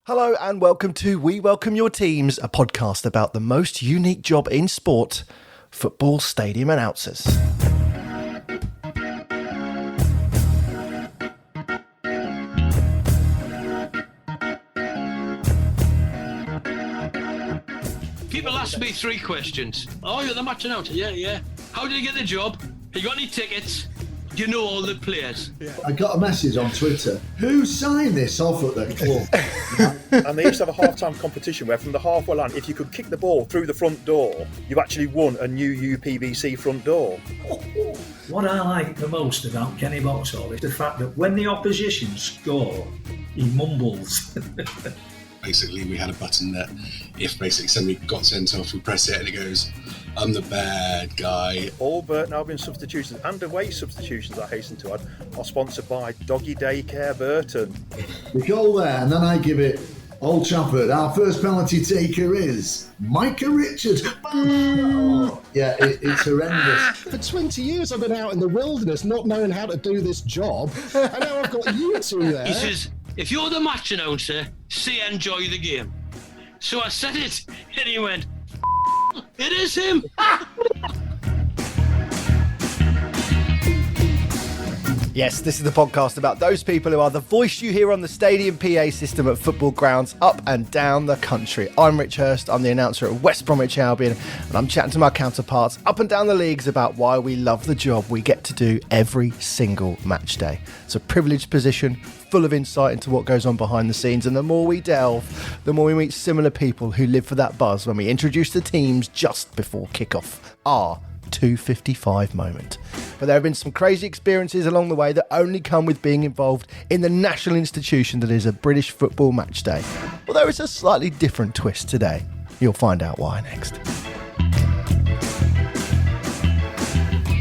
Hello and welcome to We Welcome Your Teams, a podcast about the most unique job in sport, football stadium announcers. People ask me three questions. Oh, you're the match announcer? Yeah. How did you get the job? You got any tickets? Do you know all the players? I got a message on Twitter. Who signed this off at the club? And they used to have a half-time competition where from the halfway line, if you could kick the ball through the front door, you actually won a new UPVC front door. What I like the most about Kenny Boxall is the fact that when the opposition score, he mumbles. Basically, we had a button that if basically somebody got sent off, we press it and it goes, I'm the bad guy. All Burton Albion substitutions and away substitutions, I hasten to add, are sponsored by Doggy Daycare Burton. We go there and then I give it Old Trafford. Our first penalty taker is Micah Richards. Yeah, it's horrendous. For 20 years I've been out in the wilderness not knowing how to do this job, and now I've got you two there. He says, if you're the match announcer, say enjoy the game. So I said it, and he went, it is him. Yes, this is the podcast about those people who are the voice you hear on the stadium PA system at football grounds up and down the country. I'm Rich Hurst, I'm the announcer at West Bromwich Albion, and I'm chatting to my counterparts up and down the leagues about why we love the job we get to do every single match day. It's a privileged position, full of insight into what goes on behind the scenes, and the more we delve, the more we meet similar people who live for that buzz when we introduce the teams just before kickoff. Our 2:55 moment. But there have been some crazy experiences along the way that only come with being involved in the national institution that is a British football match day. Well, there is a slightly different twist today. You'll find out why next.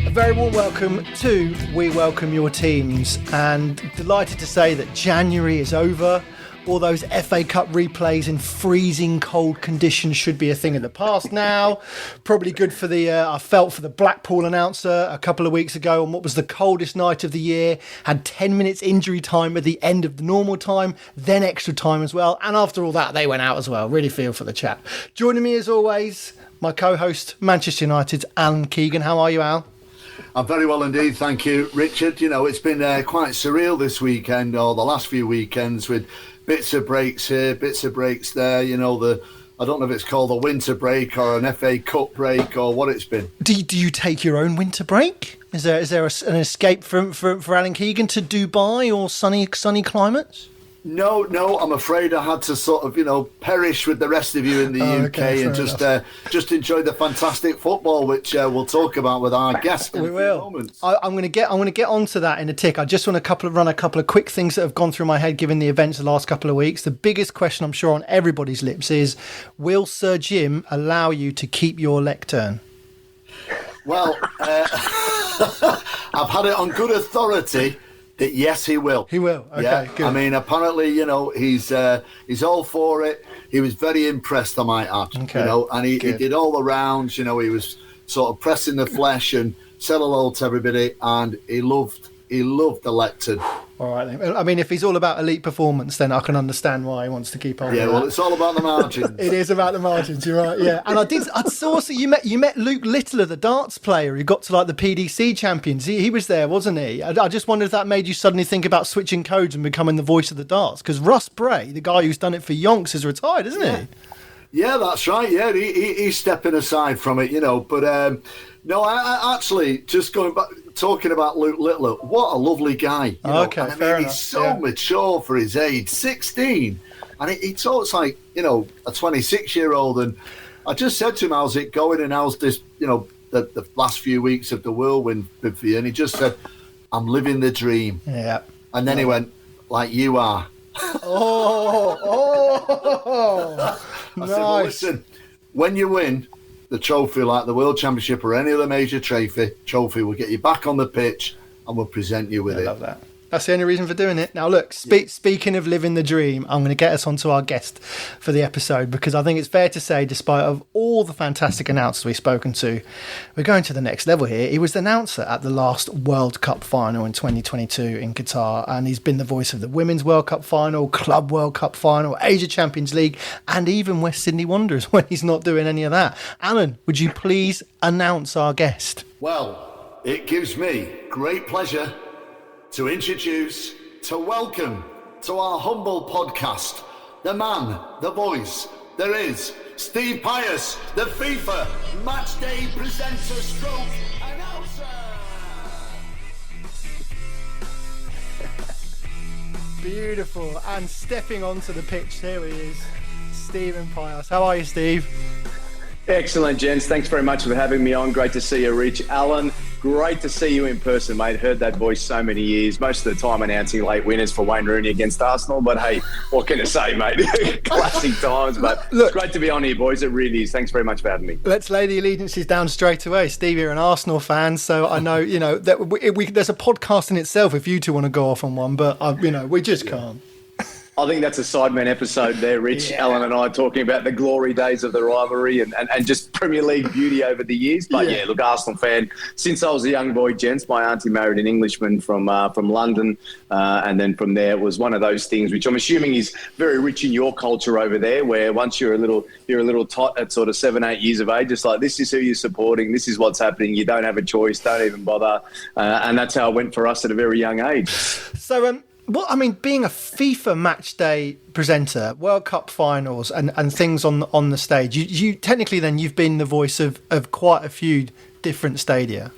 A very warm welcome to We Welcome Your Teams, and delighted to say that January is over. All those FA Cup replays in freezing cold conditions should be a thing of the past now. Probably good for I felt for the Blackpool announcer a couple of weeks ago on what was the coldest night of the year. Had 10 minutes injury time at the end of the normal time, then extra time as well. And after all that, they went out as well. Really feel for the chap. Joining me as always, my co-host, Manchester United's Alan Keegan. How are you, Al? I'm very well indeed, thank you, Richard. You know, it's been quite surreal this weekend, or the last few weekends, with bits of breaks here, bits of breaks there. You know, I don't know if it's called a winter break or an FA Cup break or what it's been. Do you take your own winter break? Is there an escape for Alan Keegan to Dubai or sunny climates? No, I'm afraid I had to sort of, perish with the rest of you in the UK and just enjoy the fantastic football, which we'll talk about with our guest in a few moments. I'm going to get onto that in a tick. I just want to run a couple of quick things that have gone through my head given the events the last couple of weeks. The biggest question I'm sure on everybody's lips is, will Sir Jim allow you to keep your lectern? Well, I've had it on good authority that yes, he will. He will. Okay, yeah. Good. I mean, apparently, he's all for it. He was very impressed, I might add. Okay. And he did all the rounds. He was sort of pressing the flesh and said hello to everybody, and he loved the lectern. All right, then. I mean, if he's all about elite performance, then I can understand why he wants to keep on. Yeah, well, it's all about the margins. It is about the margins. You're right. Yeah, and I saw. So you met Luke Littler, the darts player, who got to like the PDC champions. He was there, wasn't he? I just wondered if that made you suddenly think about switching codes and becoming the voice of the darts. Because Russ Bray, the guy who's done it for Yonks, is retired, isn't he? Yeah, that's right. Yeah, he's stepping aside from it, But no, I actually, just going back, talking about Luke Littler, what a lovely guy. Okay, fair enough. He's so mature for his age, 16. And he talks like, a 26-year-old. And I just said to him, how's it going? And how's this, the last few weeks of the whirlwind been for you? And he just said, I'm living the dream. Yeah. And then he went, like you are. I nice. Said, well, listen, when you win the trophy like the World Championship or any other major trophy will get you back on the pitch and we'll present you with it. I love that. That's the only reason for doing it. Now, look, speaking of living the dream, I'm going to get us onto our guest for the episode, because I think it's fair to say, despite of all the fantastic announcers we've spoken to, we're going to the next level here. He was the announcer at the last World Cup final in 2022 in Qatar, and he's been the voice of the Women's World Cup final, Club World Cup final, Asia Champions League, and even West Sydney Wanderers when he's not doing any of that. Alan, would you please announce our guest? Well, it gives me great pleasure to introduce, to welcome to our humble podcast, the man, the voice, there is Steve Peios, the FIFA Matchday presenter stroke announcer. Beautiful. And stepping onto the pitch, here he is, Stephen Peios. How are you, Steve? Excellent, gents. Thanks very much for having me on. Great to see you, Rich. Alan, great to see you in person, mate. Heard that voice so many years, most of the time announcing late winners for Wayne Rooney against Arsenal. But hey, what can I say, mate? Classic times. But look, it's great to be on here, boys. It really is. Thanks very much for having me. Let's lay the allegiances down straight away. Steve, you're an Arsenal fan, so I know, that there's a podcast in itself if you two want to go off on one, but, we just can't. I think that's a Sidemen episode there, Rich. Yeah. Alan and I talking about the glory days of the rivalry and just Premier League beauty over the years. But yeah, look, Arsenal fan since I was a young boy, gents. My auntie married an Englishman from London, and then from there it was one of those things which I'm assuming is very rich in your culture over there, where once you're a little tot at sort of 7-8 years of age, it's like, this is who you're supporting, this is what's happening. You don't have a choice, don't even bother, and that's how it went for us at a very young age. So, being a FIFA Matchday presenter, World Cup finals and things on the stage, you technically then you've been the voice of quite a few different stadia.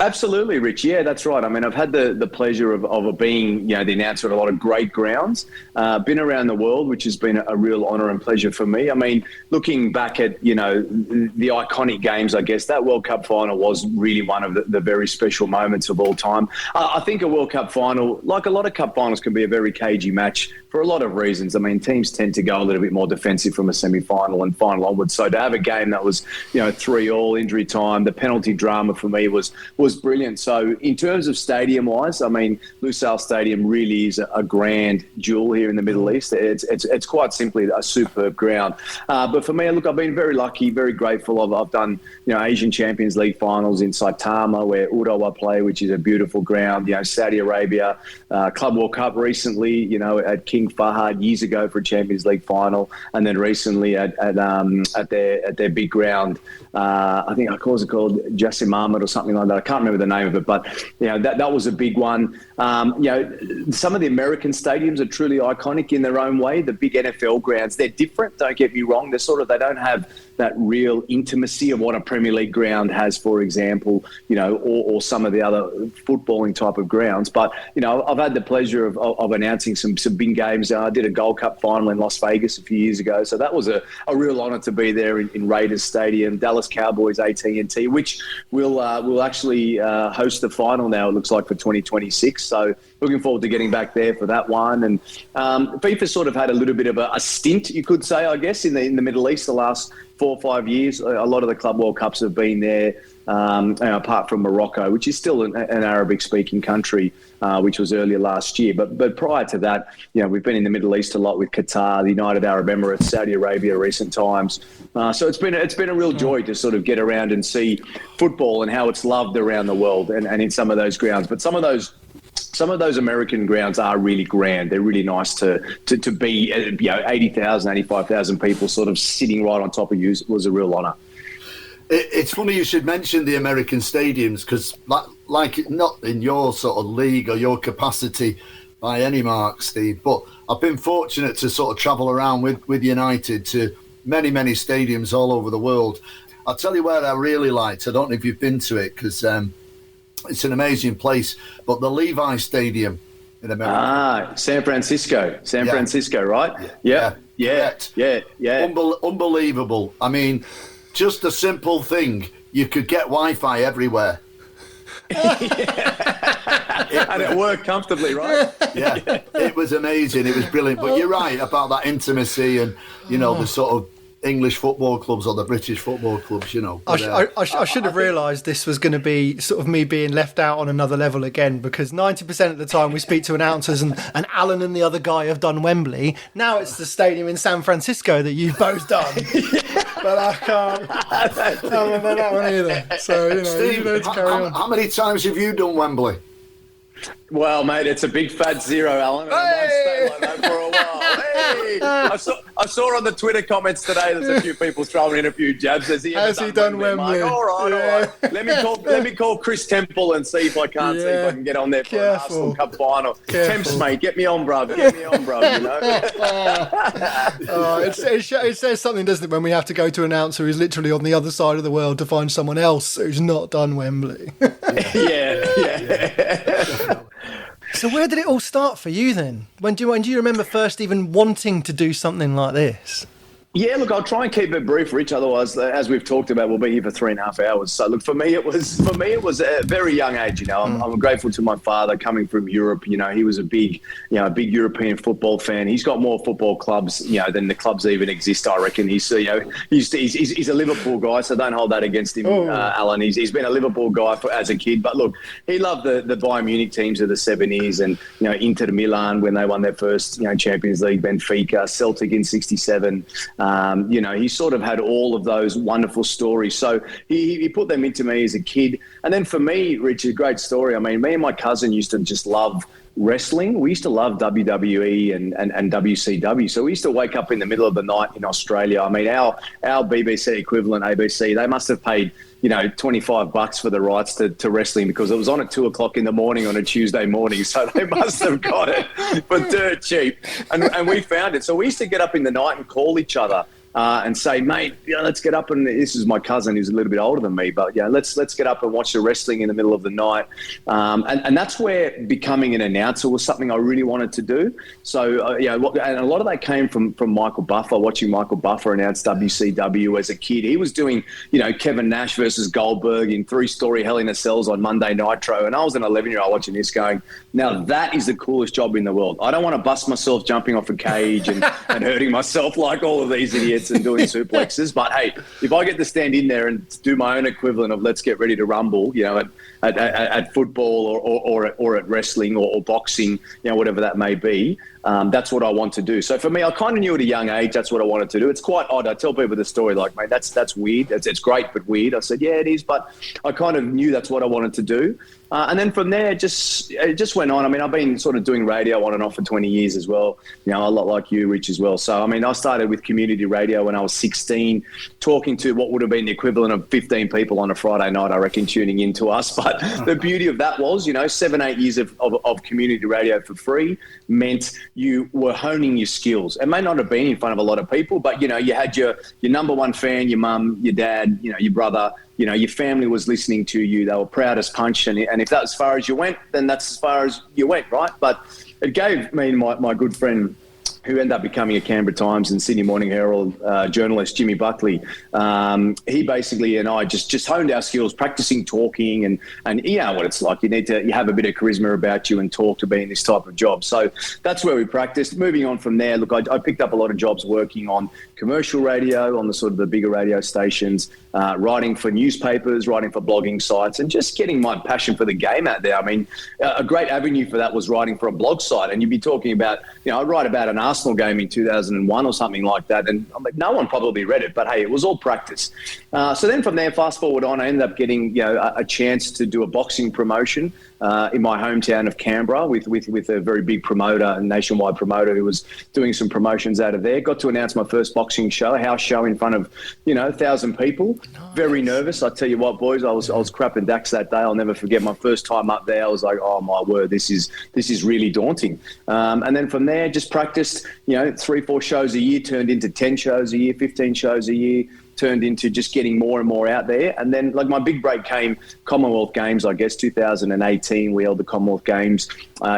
Absolutely, Rich. Yeah, that's right. I mean, I've had the pleasure of being, the announcer at a lot of great grounds, been around the world, which has been a real honour and pleasure for me. I mean, looking back at, the iconic games, I guess that World Cup final was really one of the very special moments of all time. I think a World Cup final, like a lot of cup finals, can be a very cagey match for a lot of reasons. I mean, teams tend to go a little bit more defensive from a semi-final and final onwards. So to have a game that was, 3-3 injury time, the penalty drama for me was brilliant. So in terms of stadium-wise, I mean, Lusail Stadium really is a grand jewel here in the Middle East. It's quite simply a superb ground. But for me, look, I've been very lucky, very grateful. I've done, Asian Champions League finals in Saitama, where Urawa play, which is a beautiful ground. Saudi Arabia, Club World Cup recently, at King Fahad years ago for a Champions League final, and then recently at their big ground. I think it was called Jassim Ahmed or something like that. I can't remember the name of it, but that was a big one. Some of the American stadiums are truly iconic in their own way. The big NFL grounds, they're different. Don't get me wrong. They don't have that real intimacy of what a Premier League ground has, for example, or some of the other footballing type of grounds. But I've had the pleasure of announcing some big games. I did a Gold Cup final in Las Vegas a few years ago, so that was a real honour to be there in Raiders Stadium. Dallas Cowboys AT&T, which will actually host the final now, it looks like, for 2026. So looking forward to getting back there for that one. And FIFA sort of had a little bit of a stint, you could say, I guess, in the Middle East the last 4 or 5 years. A lot of the Club World Cups have been there, apart from Morocco, which is still an Arabic-speaking country, which was earlier last year. But prior to that, we've been in the Middle East a lot with Qatar, the United Arab Emirates, Saudi Arabia, recent times. So it's been a real joy to sort of get around and see football and how it's loved around the world and in some of those grounds. But some of those American grounds are really grand. They're really nice to be, 80,000, 85,000 people sort of sitting right on top of you was a real honour. It's funny you should mention the American stadiums, because like not in your sort of league or your capacity by any mark, Steve, but I've been fortunate to sort of travel around with United to many, many stadiums all over the world. I'll tell you where I really liked. I don't know if you've been to it, because it's an amazing place, but the Levi Stadium in America. San Francisco, right? Yeah. Unbelievable. I mean, just a simple thing. You could get Wi-Fi everywhere. And it worked comfortably, right? Yeah, it was amazing. It was brilliant. But you're right about that intimacy and, the sort of English football clubs or the British football clubs, you know. But, I should have realised this was going to be sort of me being left out on another level again, because 90% of the time we speak to announcers and Alan and the other guy have done Wembley. Now it's the stadium in San Francisco that you've both done. But I can't remember that one either. So, you know, Steve, how many times have you done Wembley? Well, mate, it's a big fat zero, Alan. And I might stay like that for a while. Hey! I saw on the Twitter comments today there's a few people throwing in a few jabs. Has he done Wembley? All right. Let me call Chris Temple and see if I can get on there for an Arsenal Cup final. Temps, mate, get me on, brother. You know. It says something, doesn't it, when we have to go to an announcer who's literally on the other side of the world to find someone else who's not done Wembley. Yeah. So where did it all start for you then? When do you remember first even wanting to do something like this? Yeah, look, I'll try and keep it brief, Rich. Otherwise, as we've talked about, we'll be here for 3.5 hours. So, look, for me, it was a very young age. You know, I'm grateful to my father coming from Europe. You know, he was a big European football fan. He's got more football clubs, you know, than the clubs even exist. I reckon he's a Liverpool guy, so don't hold that against him, Alan. He's been a Liverpool guy as a kid, but look, he loved the Bayern Munich teams of the 70s, and you know, Inter Milan when they won their first Champions League, Benfica, Celtic in '67. He sort of had all of those wonderful stories. So he put them into me as a kid. And then for me, Rich, a great story. I mean, me and my cousin used to just love wrestling. We used to love WWE and WCW. So we used to wake up in the middle of the night in Australia. I mean, our BBC equivalent, ABC, they must have paid, $25 for the rights to wrestling, because it was on at 2:00 in the morning on a Tuesday morning. So they must have got it for dirt cheap. And we found it. So we used to get up in the night and call each other and say, mate, let's get up, and this is my cousin who's a little bit older than me, but let's get up and watch the wrestling in the middle of the night. And that's where becoming an announcer was something I really wanted to do. So, and a lot of that came from Michael Buffer, watching Michael Buffer announce WCW as a kid. He was doing, Kevin Nash versus Goldberg in 3-story Hell in a Cells on Monday Nitro. And I was an 11-year-old watching this going, now that is the coolest job in the world. I don't want to bust myself jumping off a cage and hurting myself like all of these idiots and doing suplexes, but hey, if I get to stand in there and do my own equivalent of let's get ready to rumble, at football or at wrestling or boxing, whatever that may be, that's what I want to do. So for me, I kind of knew at a young age that's what I wanted to do. It's quite odd. I tell people the story like, mate, that's weird. It's great but weird. I said, yeah, it is, but I kind of knew that's what I wanted to do. And then from there, it just went on. I mean, I've been sort of doing radio on and off for 20 years as well, a lot like you, Rich, as well. So, I mean, I started with community radio when I was 16, talking to what would have been the equivalent of 15 people on a Friday night, I reckon, tuning in to us. But the beauty of that was, 7-8 years of community radio for free meant you were honing your skills. It may not have been in front of a lot of people, but, you had your number one fan, your mum, your dad, your brother. Your family was listening to you. They were proud as punch. And if that's as far as you went, then that's as far as you went, right? But it gave me and my good friend, who ended up becoming a Canberra Times and Sydney Morning Herald journalist, Jimmy Buckley. He basically and I just honed our skills, practicing talking, and you know what it's like. You have a bit of charisma about you and talk to be in this type of job. So that's where we practiced. Moving on from there, look, I picked up a lot of jobs working on commercial radio, on the sort of the bigger radio stations, writing for newspapers, writing for blogging sites, and just getting my passion for the game out there. I mean, a great avenue for that was writing for a blog site, and you'd be talking about, I'd write about an Arsenal game in 2001 or something like that, and I'm like, no one probably read it, but hey, it was all practice. So then from there, fast forward on, I ended up getting a chance to do a boxing promotion in my hometown of Canberra with a very big promoter, a nationwide promoter who was doing some promotions out of there. Got to announce my first boxing show, a house show in front of 1,000 people. Nice. Very nervous. I tell you what, boys, I was crapping dacks that day. I'll never forget my first time up there. I was like, oh my word, this is really daunting. And then from there, just practiced. 3-4 shows a year turned into 10 shows a year, 15 shows a year. Turned into just getting more and more out there. And then like my big break came Commonwealth Games, I guess, 2018. We held the Commonwealth Games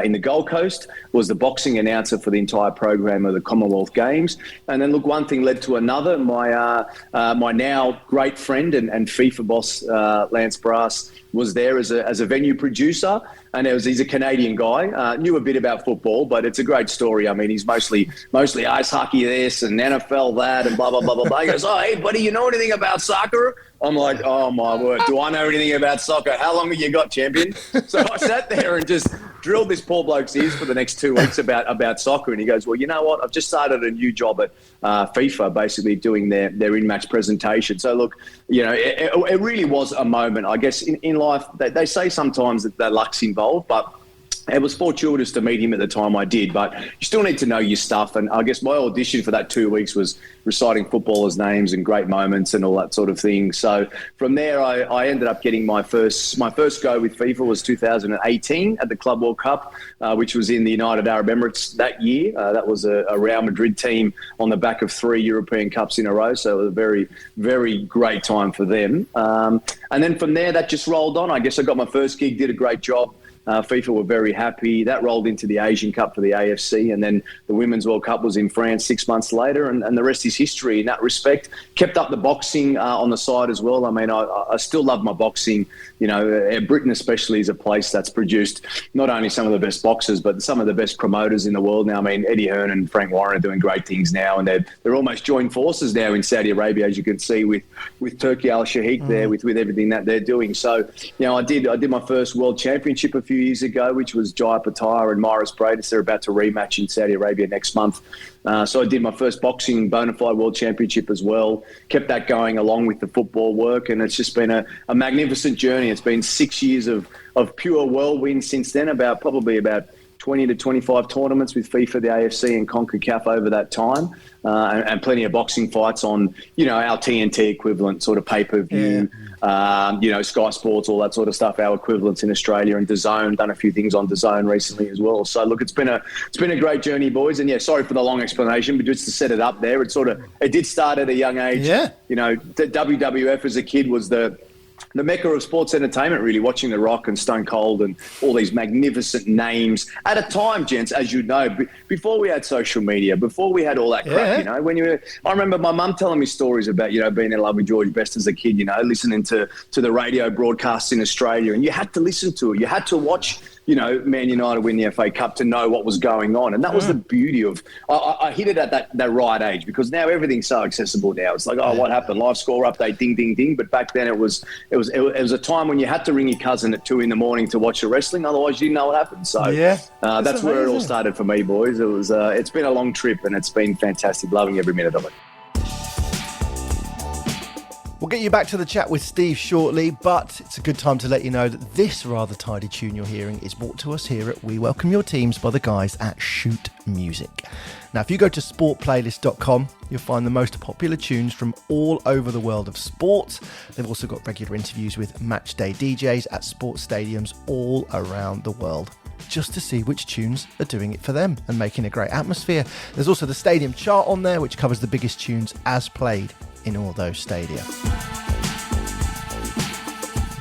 in the Gold Coast, was the boxing announcer for the entire program of the Commonwealth Games. And then look, one thing led to another. My now great friend and FIFA boss, Lance Brass, was there as a venue producer, and he's a Canadian guy. Knew a bit about football, but it's a great story. I mean, he's mostly ice hockey this and NFL that and blah blah blah blah blah. He goes, "Oh, hey buddy, you know anything about soccer?" I'm like, "Oh my word, do I know anything about soccer? How long have you got, champion?" So I sat there and just drilled this poor bloke's ears for the next 2 weeks about soccer, and he goes, "Well, you know what? I've just started a new job at FIFA, basically doing their in-match presentation." So look, it really was a moment. I guess in life, they say sometimes that luck's involved, but it was fortuitous to meet him at the time I did, but you still need to know your stuff. And I guess my audition for that 2 weeks was reciting footballers' names and great moments and all that sort of thing. So from there, I ended up getting my first go with FIFA was 2018 at the Club World Cup, which was in the United Arab Emirates that year. That was a Real Madrid team on the back of 3 European Cups in a row. So it was a very, very great time for them. And then from there, that just rolled on. I guess I got my first gig, did a great job. FIFA were very happy. That rolled into the Asian Cup for the AFC, and then the Women's World Cup was in France 6 months later, and the rest is history in that respect. Kept up the boxing on the side as well. I mean, I still love my boxing. Britain especially is a place that's produced not only some of the best boxers, but some of the best promoters in the world now. I mean, Eddie Hearn and Frank Warren are doing great things now, and they're almost joined forces now in Saudi Arabia, as you can see with Turki Al Sheikh there, with everything that they're doing. So, I did my first World Championship a few years ago, which was Jai Pattaya and Marr. They're about to rematch in Saudi Arabia next month. So I did my first boxing bona fide world championship as well. Kept that going along with the football work, and it's just been a magnificent journey. It's been 6 years of pure whirlwind since then, probably about 20 to 25 tournaments with FIFA, the AFC and CONCACAF over that time, and plenty of boxing fights on, our TNT equivalent sort of pay-per-view, Sky Sports, all that sort of stuff, our equivalents in Australia, and DAZN, done a few things on DAZN recently as well. So look, it's been a great journey, boys. And yeah, sorry for the long explanation, but just to set it up there, it did start at a young age. Yeah. The WWF as a kid was the mecca of sports entertainment, really, watching The Rock and Stone Cold and all these magnificent names at a time, gents, as you know, before we had social media, before we had all that crap, I remember my mum telling me stories about, being in love with George Best as a kid, listening to the radio broadcasts in Australia, and you had to listen to it. You had to watch, Man United win the FA Cup to know what was going on. And that was the beauty of, I hit it at that right age, because now everything's so accessible now. It's like, what happened? Live score update, ding, ding, ding. But back then it was a time when you had to ring your cousin at 2 a.m. to watch the wrestling. Otherwise you didn't know what happened. So that's where it all started for me, boys. It's been a long trip, and it's been fantastic. Loving every minute of it. We'll get you back to the chat with Steve shortly, but it's a good time to let you know that this rather tidy tune you're hearing is brought to us here at We Welcome Your Teams by the guys at Shoot Music. Now, if you go to sportplaylist.com, you'll find the most popular tunes from all over the world of sport. They've also got regular interviews with matchday DJs at sports stadiums all around the world, just to see which tunes are doing it for them and making a great atmosphere. There's also the stadium chart on there, which covers the biggest tunes as played in all those stadia.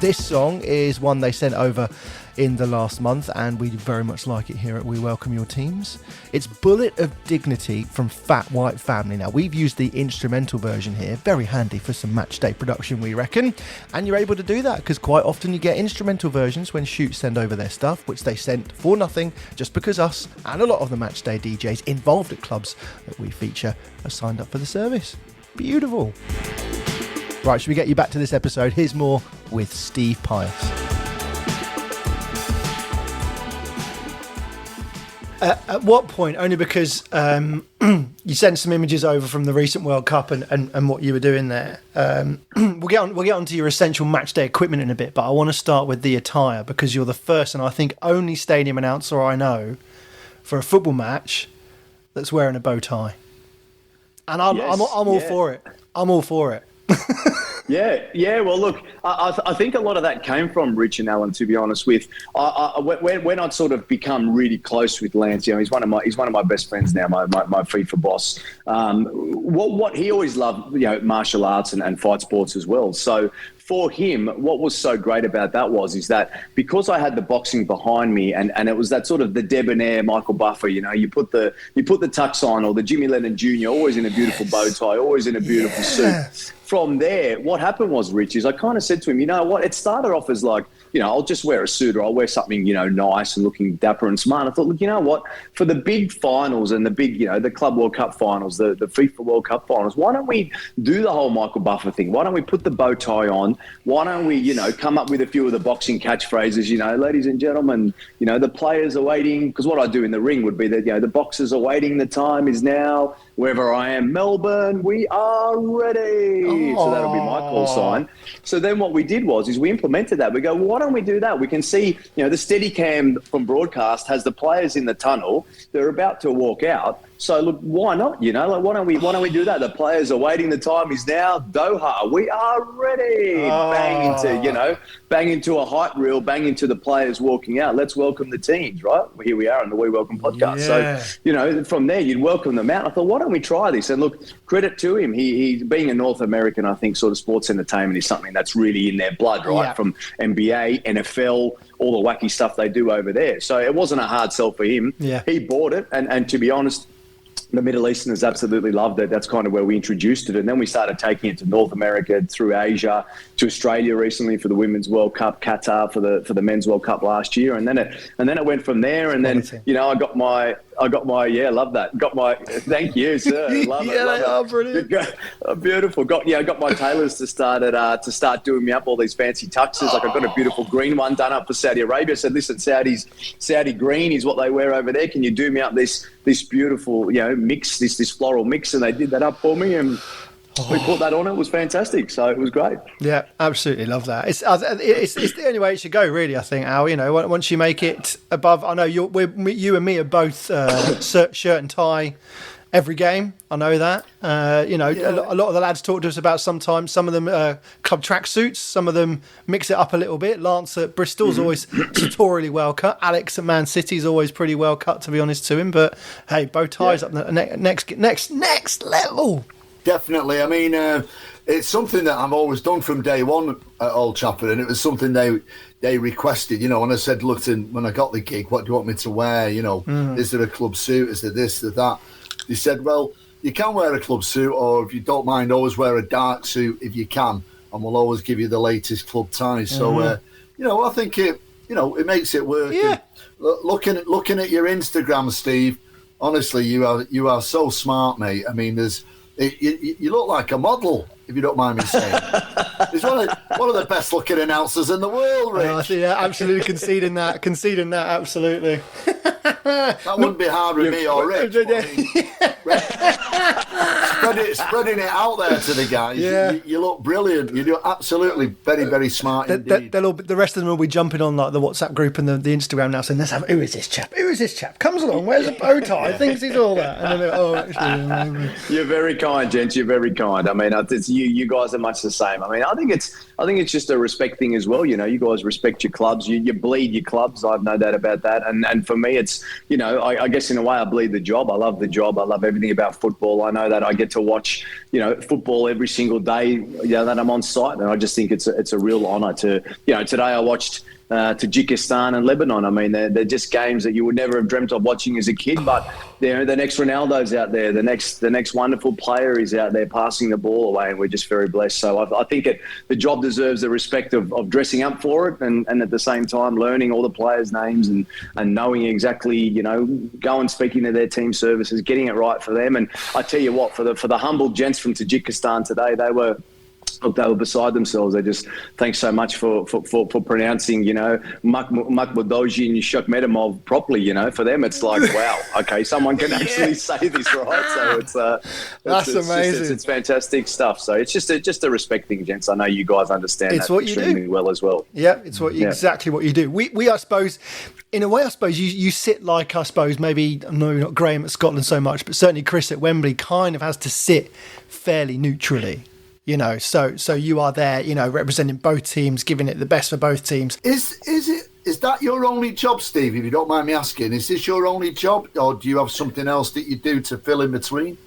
This song is one they sent over in the last month, and we very much like it here at We Welcome Your Teams. It's Bullet of Dignity from Fat White Family. Now, we've used the instrumental version here, very handy for some match day production, we reckon, and you're able to do that because quite often you get instrumental versions when Shoot send over their stuff, which they sent for nothing, just because us and a lot of the match day DJs involved at clubs that we feature are signed up for the service. Beautiful. Right, should we get you back to this episode? Here's more with Steve Peios. At what point, only because you sent some images over from the recent World Cup and what you were doing there. We'll get on to your essential match day equipment in a bit, but I want to start with the attire, because you're the first and I think only stadium announcer I know for a football match that's wearing a bow tie. And I'm all for it. I'm all for it. Yeah. Well, look, I think a lot of that came from Rich and Alan. To be honest with, when I'd sort of become really close with Lance, he's one of my best friends now, my FIFA boss. What he always loved, martial arts and fight sports as well. So for him, what was so great about that is that because I had the boxing behind me, and it was that sort of the debonair Michael Buffer, you put the tux on, or the Jimmy Lennon Jr., always in a beautiful bow tie, always in a beautiful suit. From there, what happened was, Rich, is I kind of said to him, you know what, it started off as like I'll just wear a suit or I'll wear something, nice and looking dapper and smart. I thought, look, you know what? For the big finals and the big, the Club World Cup finals, the FIFA World Cup finals, why don't we do the whole Michael Buffer thing? Why don't we put the bow tie on? Why don't we, come up with a few of the boxing catchphrases, ladies and gentlemen, the players are waiting. Because what I do in the ring would be that, the boxers are waiting. The time is now. Wherever I am, Melbourne, we are ready. So that'll be my call sign. So then what we did is we implemented that. We go, well, why don't we do that? We can see, the Steadicam from broadcast has the players in the tunnel. They're about to walk out. So look, why not? Why don't we do that? The players are waiting. The time is now. Doha, we are ready. Bang into a hype reel. Bang into the players walking out. Let's welcome the teams, right? Well, here we are on the We Welcome podcast. Yeah. So from there you'd welcome them out. I thought, why don't we try this? And look, credit to him. He being a North American, I think, sort of sports entertainment is something that's really in their blood, right? Yeah. From NBA, NFL, all the wacky stuff they do over there. So it wasn't a hard sell for him. Yeah. He bought it, and to be honest, the Middle Easterners absolutely loved it. That's kind of where we introduced it. And then we started taking it to North America, through Asia, to Australia recently for the Women's World Cup, Qatar for the Men's World Cup last year. And then it went from there. And then, I got my, love that. Got my, thank you, sir. Love it. They are brilliant. Beautiful. Got my tailors to start doing me up all these fancy tuxes. Like, I've got a beautiful green one done up for Saudi Arabia. I said, listen, Saudi green is what they wear over there. Can you do me up this beautiful, mix, this floral mix? And they did that up for me, and we put that on. It was fantastic. So it was great. Yeah, absolutely love that. It's the only way it should go, really. I think, Al. Once you make it above, I know you and me are both shirt and tie every game. I know that. A lot of the lads talk to us about sometimes some of them club track suits, some of them mix it up a little bit. Lance at Bristol's always sartorially well cut. Alex at Man City's always pretty well cut, to be honest to him. But hey, bow ties up the next level. Definitely. I mean, it's something that I've always done from day one at Old Trafford, and it was something they requested. When I said, look, when I got the gig, what do you want me to wear? Is there a club suit? Is there this, there that? They said, well, you can wear a club suit, or if you don't mind, always wear a dark suit if you can, and we'll always give you the latest club ties. So, I think it makes it work. Yeah. And looking at your Instagram, Steve, honestly, you are so smart, mate. I mean, you look like a model, if you don't mind me saying. He's one of the best looking announcers in the world, Rich. Yeah, absolutely conceding that, absolutely. That wouldn't be hard with me or Rich. Spreading it out there to the guys. Yeah. You look brilliant. You do absolutely very, very smart indeed. The rest of them will be jumping on like the WhatsApp group and the Instagram now, saying, who is this chap? Who is this chap? Comes along, wears a bow tie, thinks he's all that. And then actually, you're very kind, gents. You're very kind. I mean, it's you guys are much the same. I mean, I think it's just a respect thing as well. You guys respect your clubs. You bleed your clubs. I've no doubt about that. And for me, it's I guess in a way I bleed the job. I love the job. I love everything about football. I know that I get to watch football every single day that I'm on site, and I just think it's a real honour to today I watched Tajikistan and Lebanon. I mean, they're just games that you would never have dreamt of watching as a kid, but the next Ronaldo's out there, the next wonderful player is out there passing the ball away, and we're just very blessed. So I think the job deserves the respect of dressing up for it, and at the same time learning all the players' names and knowing exactly, going speaking to their team services, getting it right for them. And I tell you what, for the humble gents from Tajikistan today, they were beside themselves. They just, thanks so much for pronouncing, Makhmudoji and Shokmedamov properly. For them, it's like, wow, okay, someone can actually say this right. So that's amazing. It's fantastic stuff. So it's just a respect thing, gents. I know you guys understand it's that what you extremely do. Well as well. Yeah, it's exactly what you do. We I suppose, in a way, I suppose you sit like, I suppose, maybe, no, not Graham at Scotland so much, but certainly Chris at Wembley kind of has to sit fairly neutrally. So you are there, representing both teams, giving it the best for both teams. Is that your only job, Steve, if you don't mind me asking? Is this your only job, or do you have something else that you do to fill in between?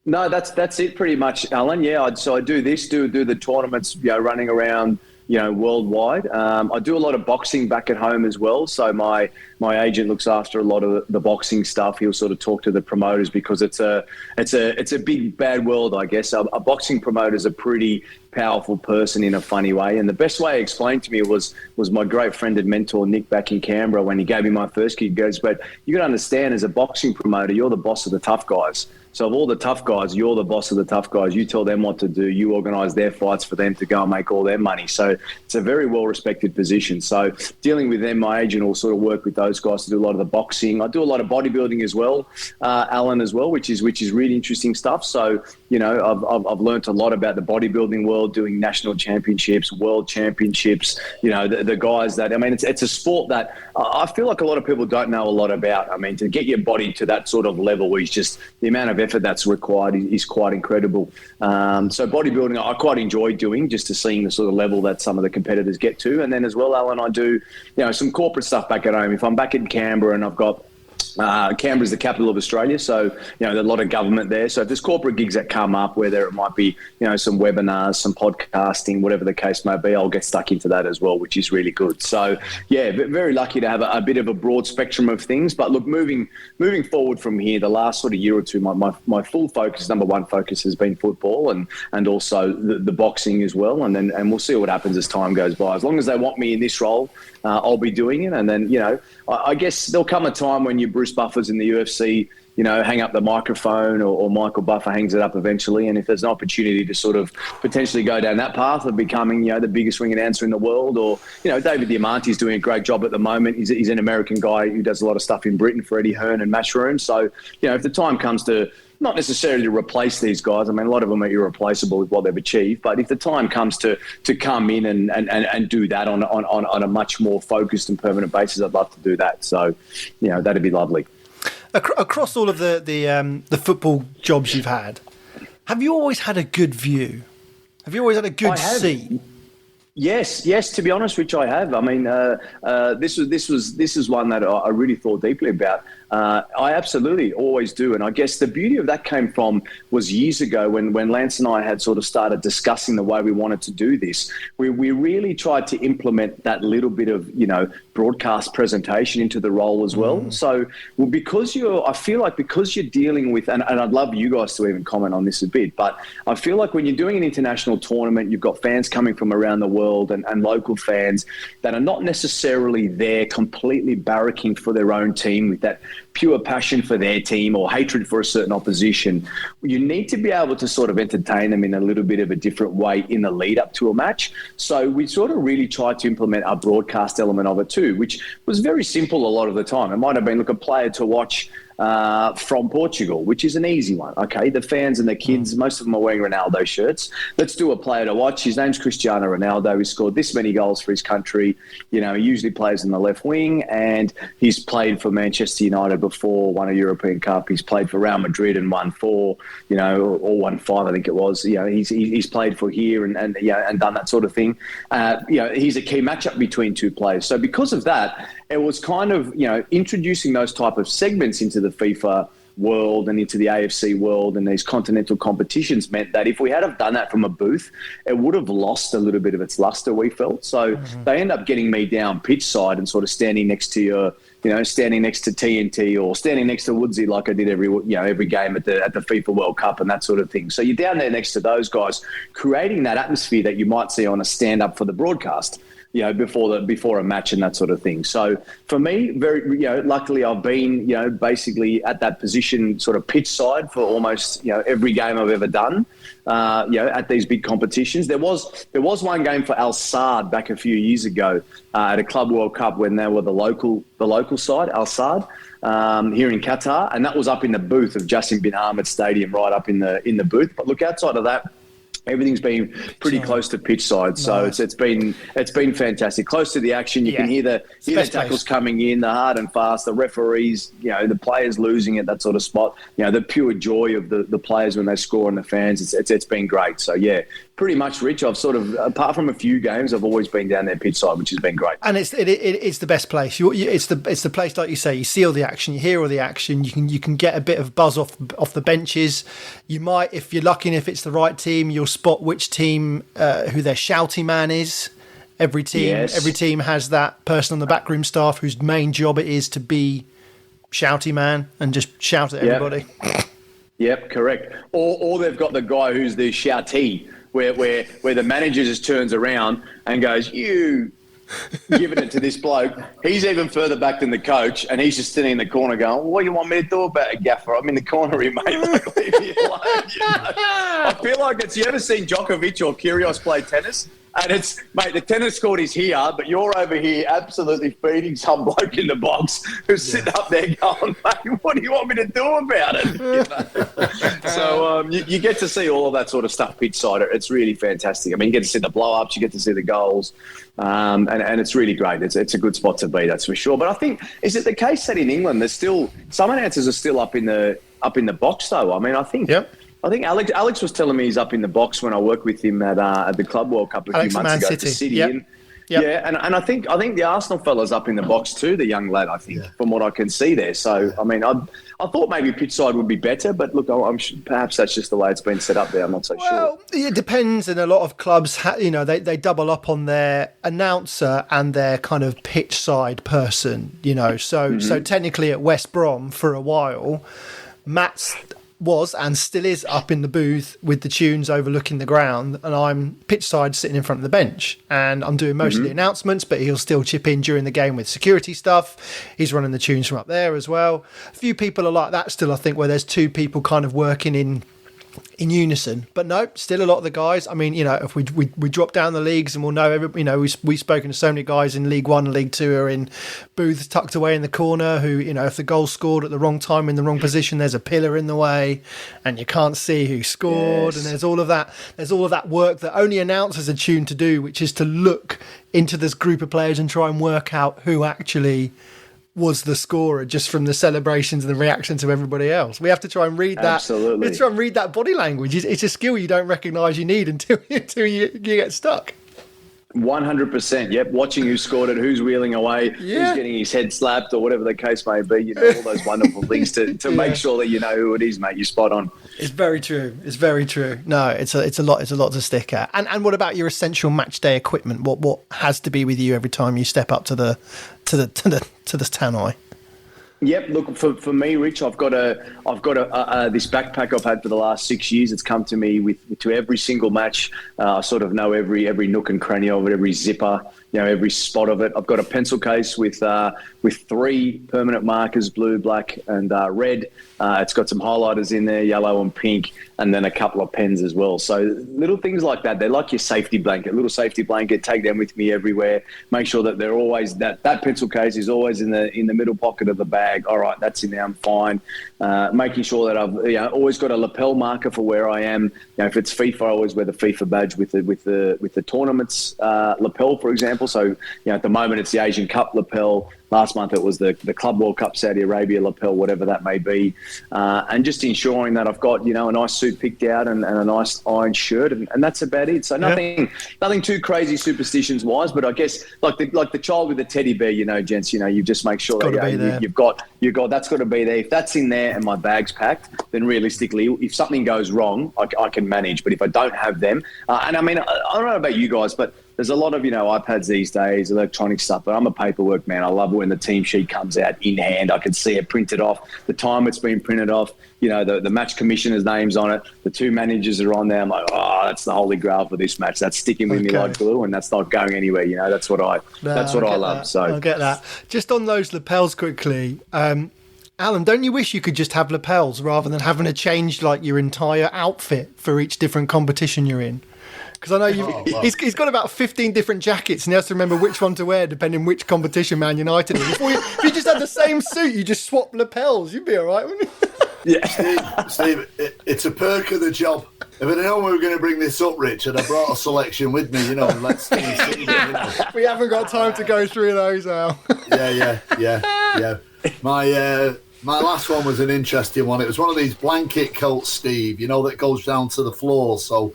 No, that's it pretty much, Alan. Yeah, so I do the tournaments, running around, worldwide. I do a lot of boxing back at home as well. So my agent looks after a lot of the boxing stuff. He'll sort of talk to the promoters because it's a big bad world, I guess. Our boxing promoters are pretty powerful person in a funny way. And the best way he explained to me was my great friend and mentor, Nick, back in Canberra, when he gave me my first kick. He goes, but you got to understand, as a boxing promoter, you're the boss of the tough guys. So of all the tough guys, you're the boss of the tough guys. You tell them what to do. You organise their fights for them to go and make all their money. So it's a very well-respected position. So dealing with them, my agent will sort of work with those guys to do a lot of the boxing. I do a lot of bodybuilding as well, Alan, as well, which is really interesting stuff. So, you know, I've learnt a lot about the bodybuilding world, doing national championships, world championships, you know, the guys that, I mean, it's a sport that I feel like a lot of people don't know a lot about. I mean, to get your body to that sort of level is just the amount of effort that's required is quite incredible. So bodybuilding, I quite enjoy doing, just to seeing the sort of level that some of the competitors get to. And then as well, Alan, I do, you know, some corporate stuff back at home. If I'm back in Canberra and I've got Canberra is the capital of Australia, so you know there's a lot of government there. So if there's corporate gigs that come up, where there might be, you know, some webinars, some podcasting, whatever the case may be, I'll get stuck into that as well, which is really good. So yeah, very lucky to have a bit of a broad spectrum of things. But look, moving forward from here, the last sort of year or two, my full focus, number one focus, has been football and also the boxing as well. And we'll see what happens as time goes by. As long as they want me in this role, I'll be doing it. And then, you know, I guess there'll come a time when you Bruce Buffers in the UFC, you know, hang up the microphone, or Michael Buffer hangs it up eventually. And if there's an opportunity to sort of potentially go down that path of becoming, you know, the biggest ring announcer in the world, or, you know, David Diamante's doing a great job at the moment. He's an American guy who does a lot of stuff in Britain for Eddie Hearn and Matchroom. So, you know, if the time comes to, not necessarily to replace these guys. I mean, a lot of them are irreplaceable with what they've achieved. But if the time comes to come in and do that on a much more focused and permanent basis, I'd love to do that. So, you know, that'd be lovely. Across all of the football jobs you've had, have you always had a good view? Have you always had a good seat? Yes. To be honest, Rich, I have. I mean, this is one that I really thought deeply about. I absolutely always do. And I guess the beauty of that came from was years ago when Lance and I had sort of started discussing the way we wanted to do this. We really tried to implement that little bit of, you know, broadcast presentation into the role as well. So because you're dealing with, and I'd love you guys to even comment on this a bit, but I feel like when you're doing an international tournament, you've got fans coming from around the world and local fans that are not necessarily there completely barracking for their own team with that pure passion for their team or hatred for a certain opposition. You need to be able to sort of entertain them in a little bit of a different way in the lead up to a match. So we sort of really tried to implement a broadcast element of it too, which was very simple a lot of the time. It might have been, look, a player to watch from Portugal, which is an easy one. Okay, the fans and the kids, most of them are wearing Ronaldo shirts. Let's do a player to watch. His name's Cristiano Ronaldo. He scored this many goals for his country. You know, he usually plays in the left wing, and he's played for Manchester United before, won a European Cup. He's played for Real Madrid and won 4, you know, or won 5, I think it was. You know, he's played for here and you know, and done that sort of thing. You know, he's a key matchup between two players. So because of that, it was kind of, you know, introducing those type of segments into the FIFA world and into the AFC world and these continental competitions meant that if we had have done that from a booth, it would have lost a little bit of its luster, we felt. So they end up getting me down pitch side and sort of standing next to standing next to TNT or standing next to Woodsy like I did every game at the FIFA World Cup and that sort of thing. So you're down there next to those guys, creating that atmosphere that you might see on a stand-up for the broadcast, you know, before a match and that sort of thing. So for me, very, you know, luckily I've been, you know, basically at that position, sort of pitch side for almost, you know, every game I've ever done, you know, at these big competitions. There was one game for Al Sadd back a few years ago at a Club World Cup when they were the local side, Al Sadd, here in Qatar, and that was up in the booth of Jassim bin Hamad Stadium, right up in the booth. But look, outside of that, everything's been pretty close to pitch side, so nice. It's been fantastic. Close to the action, you can hear the tackles coming in, the hard and fast, the referees, you know, the players losing at that sort of spot. You know, the pure joy of the players when they score and the fans. It's been great. So yeah, pretty much, Rich. I've sort of, apart from a few games, I've always been down there pitch side, which has been great. And it's the best place. It's the place, like you say. You see all the action, you hear all the action. You can get a bit of buzz off the benches. You might, if you're lucky, and if it's the right team, you'll spot which team who their shouty man is. Every team has that person on the backroom staff whose main job it is to be shouty man and just shout at everybody. Yep, correct. Or they've got the guy who's the shoutee, where the manager just turns around and goes, "You." Giving it to this bloke. He's even further back than the coach, and he's just sitting in the corner going, "What do you want me to do about it, Gaffer? I'm in the corner here, mate. Like, leave me alone." You know? I feel like it's, you ever seen Djokovic or Kyrgios play tennis? And it's, mate, the tennis court is here, but you're over here absolutely feeding some bloke in the box who's sitting up there going, "Mate, what do you want me to do about it?" You know? So you get to see all of that sort of stuff pitch side. It's really fantastic. I mean, you get to see the blow-ups, you get to see the goals, and it's really great. It's a good spot to be, that's for sure. But I think, is it the case that in England there's still, some announcers are still up in the box though? I mean, I think... Yep. I think Alex was telling me he's up in the box when I worked with him at the Club World Cup a few months ago for City. Yep. Yeah, and I think the Arsenal fella's up in the box too, the young lad, I think, from what I can see there. So, I mean, I thought maybe pitch side would be better, but look, I'm perhaps that's just the way it's been set up there. I'm not so sure. Well, it depends, and a lot of clubs, they double up on their announcer and their kind of pitch side person, So technically at West Brom for a while, Matt's was and still is up in the booth with the tunes overlooking the ground, and I'm pitch side sitting in front of the bench, and I'm doing most of the announcements, but he'll still chip in during the game with security stuff. He's running the tunes from up there as well. A few people are like that still, I think, where there's two people kind of working in unison, but no, still a lot of the guys. I mean, if we drop down the leagues, and we'll know we've spoken to so many guys in League One and League Two are in booths tucked away in the corner who, if the goal's scored at the wrong time in the wrong position, there's a pillar in the way and you can't see who scored. And there's all of that work that only announcers are tuned to do, which is to look into this group of players and try and work out who actually was the scorer just from the celebrations and the reactions of everybody else. We have to try and read that. Absolutely. We have to try and read that body language. It's a skill you don't recognise you need until you get stuck. 100%. Yep. Watching who scored it, who's wheeling away, who's getting his head slapped, or whatever the case may be. All those wonderful things to make sure that you know who it is, mate. You're spot on. It's very true. It's very true. No, it's a lot to stick at. And what about your essential match day equipment? What has to be with you every time you step up to the tannoy? Yep. Look, for me, Rich, I've got this backpack I've had for the last 6 years. It's come to me to every single match. I sort of know every nook and cranny of it, every zipper, every spot of it. I've got a pencil case with 3 permanent markers, blue, black, and red. It's got some highlighters in there, yellow and pink, and then a couple of pens as well. So little things like that. They're like your safety blanket, little safety blanket. Take them with me everywhere. Make sure that they're always that pencil case is always in the middle pocket of the bag. All right, that's in there. I'm fine. Making sure that I've always got a lapel marker for where I am. If it's FIFA, I always wear the FIFA badge with the tournaments lapel, for example. So at the moment it's the Asian Cup lapel. Last month it was the Club World Cup Saudi Arabia lapel, whatever that may be, and just ensuring that I've got a nice suit picked out and a nice iron shirt, and that's about it. So nothing too crazy superstitions wise, but I guess like the child with the teddy bear, gents, you just make sure that you've got that's got to be there. If that's in there and my bag's packed, then realistically, if something goes wrong, I can manage. But if I don't have them, and I mean, I don't know about you guys, but there's a lot of, iPads these days, electronic stuff, but I'm a paperwork man. I love when the team sheet comes out in hand. I can see it printed off, the time it's been printed off, the match commissioner's name's on it, the 2 managers are on there. I'm like, that's the holy grail for this match. That's sticking with me like glue, and that's not going anywhere. That's what I love. That. So I get that. Just on those lapels quickly, Alan, don't you wish you could just have lapels rather than having to change like your entire outfit for each different competition you're in? Because I know he's got about 15 different jackets and he has to remember which one to wear depending which competition Man United is. If you just had the same suit, you just swap lapels, you'd be all right, wouldn't you? Yeah, Steve, it's a perk of the job. If I'd known we were going to bring this up, Richard, I brought a selection with me, let's see. We haven't got time to go through those, Al. Yeah. My last one was an interesting one. It was one of these blanket coats, Steve, that goes down to the floor, so...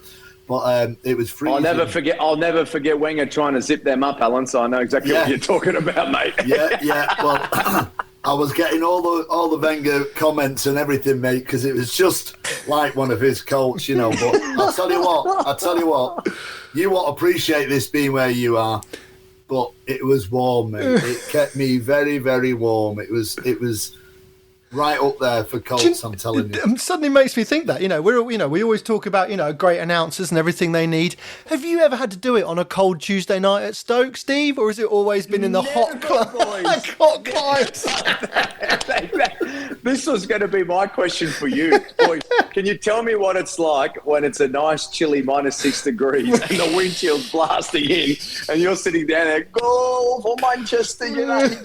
But it was freezing. I'll never forget Wenger trying to zip them up, Alan. So I know exactly what you're talking about, mate. Yeah. Well, I was getting all the Wenger comments and everything, mate, because it was just like one of his coats, But I'll tell you what, you won't appreciate this being where you are, but it was warm, mate. It kept me very, very warm. It was Right up there for Colts, I'm telling you. It suddenly makes me think that, we always talk about, great announcers and everything they need. Have you ever had to do it on a cold Tuesday night at Stoke, Steve? Or has it always been in the hot climes? This was going to be my question for you, boys. Can you tell me what it's like when it's a nice, chilly -6 degrees and the wind chill's blasting in and you're sitting down there, goal for Manchester United?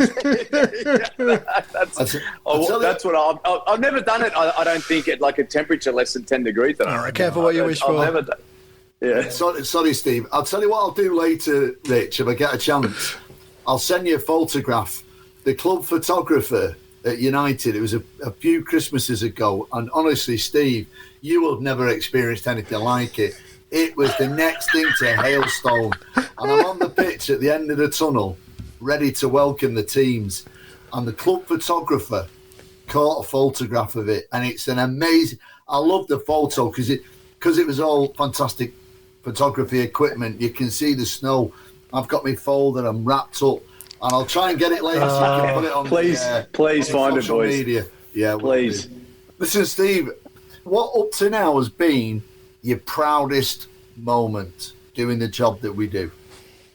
That's what I've never done it. I don't think at like a temperature less than 10 degrees. Careful what you wish for. I've never done. Yeah. Sorry, Steve. I'll tell you what I'll do later, Rich, if I get a chance. I'll send you a photograph. The club photographer at United, it was a few Christmases ago, and honestly, Steve, you will have never experienced anything like it. It was the next thing to a hailstone. And I'm on the pitch at the end of the tunnel, ready to welcome the teams. And the club photographer caught a photograph of it, and it's an amazing. I love the photo because it was all fantastic photography equipment. You can see the snow. I've got my folder. I'm wrapped up, and I'll try and get it later so you can put it on. Please find it, boys. Media. Yeah, please. Listen, Steve. What up to now has been your proudest moment doing the job that we do?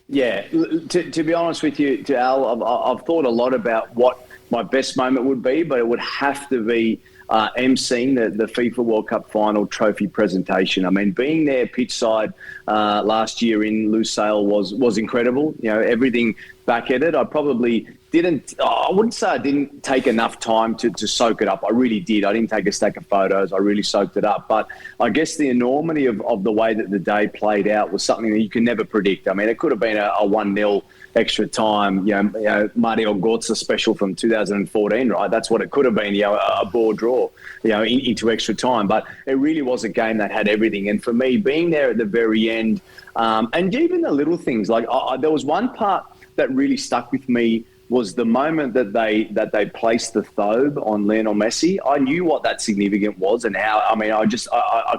Yeah, to be honest with you, Al, I've thought a lot about what my best moment would be, but it would have to be emceeing the FIFA World Cup final trophy presentation. I mean, being there pitch side last year in Lusail was incredible. Everything back at it. I probably I wouldn't say I didn't take enough time to soak it up. I really did. I didn't take a stack of photos. I really soaked it up. But I guess the enormity of the way that the day played out was something that you can never predict. I mean, it could have been a 1-0 extra time, Mario Götze special from 2014, right? That's what it could have been, a ball draw, into extra time. But it really was a game that had everything. And for me, being there at the very end, and even the little things, like there was one part that really stuck with me was the moment that they placed the thobe on Lionel Messi. I knew what that significant was and how. I mean, I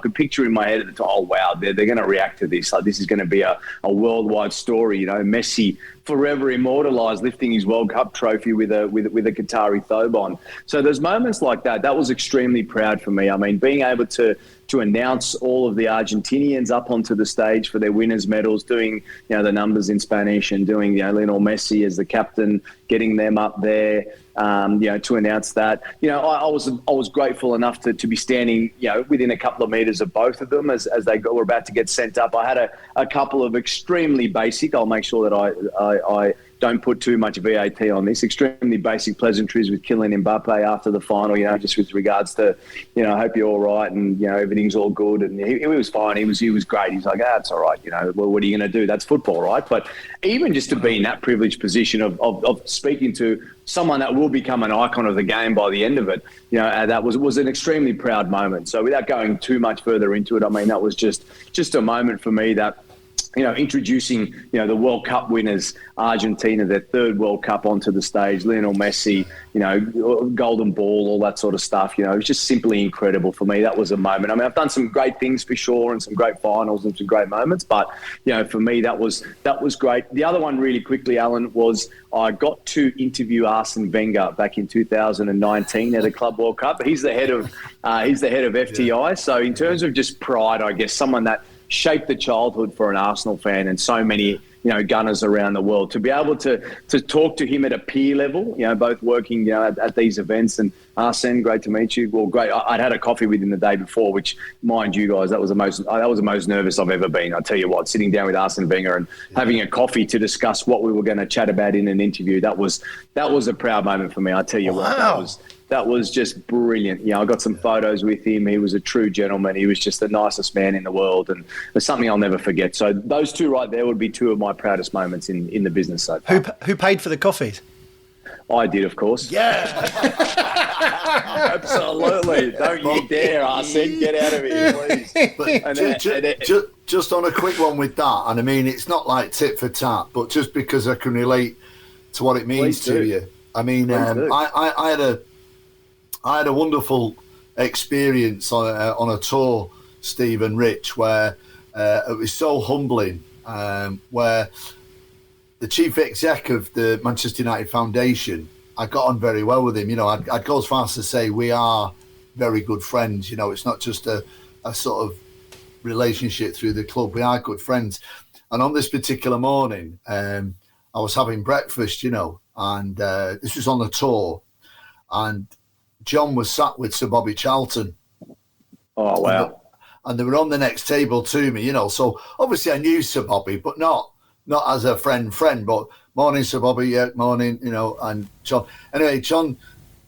could picture in my head at the time. Oh wow, they're going to react to this. Like this is going to be a worldwide story. Messi forever immortalised lifting his World Cup trophy with a Qatari thobe on. So there's moments like that. That was extremely proud for me. I mean, being able to announce all of the Argentinians up onto the stage for their winners' medals, doing the numbers in Spanish and doing Lionel Messi as the captain, getting them up there, to announce that. I was grateful enough to be standing within a couple of metres of both of them as they were about to get sent up. I had a couple of extremely basic. I'll make sure that I don't put too much VAT on this. Extremely basic pleasantries with Kylian Mbappe after the final, just with regards to, I hope you're all right and, everything's all good. And he was fine. He was great. He's like, it's all right. Well, what are you going to do? That's football, right? But even just to be in that privileged position of speaking to someone that will become an icon of the game by the end of it, that was an extremely proud moment. So without going too much further into it, I mean, that was just a moment for me that, introducing, the World Cup winners, Argentina, their third World Cup onto the stage, Lionel Messi, golden ball, all that sort of stuff. It was just simply incredible for me. That was a moment. I mean, I've done some great things for sure and some great finals and some great moments, but, for me, that was great. The other one really quickly, Alan, was I got to interview Arsene Wenger back in 2019 at a Club World Cup. He's the head of FTI. So in terms of just pride, I guess, someone that shaped the childhood for an Arsenal fan and so many, Gunners around the world. To be able to talk to him at a peer level, both working, at these events. And Arsene, great to meet you. Well, great. I'd had a coffee with him the day before, which, mind you guys, that was the most nervous I've ever been. I tell you what, sitting down with Arsene Wenger and having a coffee to discuss what we were going to chat about in an interview, that was a proud moment for me. I tell you what, that was just brilliant. I got some photos with him. He was a true gentleman. He was just the nicest man in the world, and it's something I'll never forget. So those two right there would be two of my proudest moments in the business so far. Who paid for the coffees? I did, of course. Yeah. Absolutely. Don't you dare, Arsene. Get out of here, please. Just on a quick one with that, and I mean, it's not like tit for tat, but just because I can relate to what it means to you. I mean, I had a wonderful experience on a tour, Steve and Rich, where it was so humbling, where the chief exec of the Manchester United Foundation I got on very well with him. You know, I'd go as far as to say we are very good friends. You know, it's not just a sort of relationship through the club. We are good friends. And on this particular morning, I was having breakfast, you know, and this was on a tour, and John was sat with Sir Bobby Charlton. Oh, wow. And they were on the next table to me, you know. So obviously I knew Sir Bobby, but not as a friend, but morning, Sir Bobby, yeah, morning, you know, and John. Anyway, John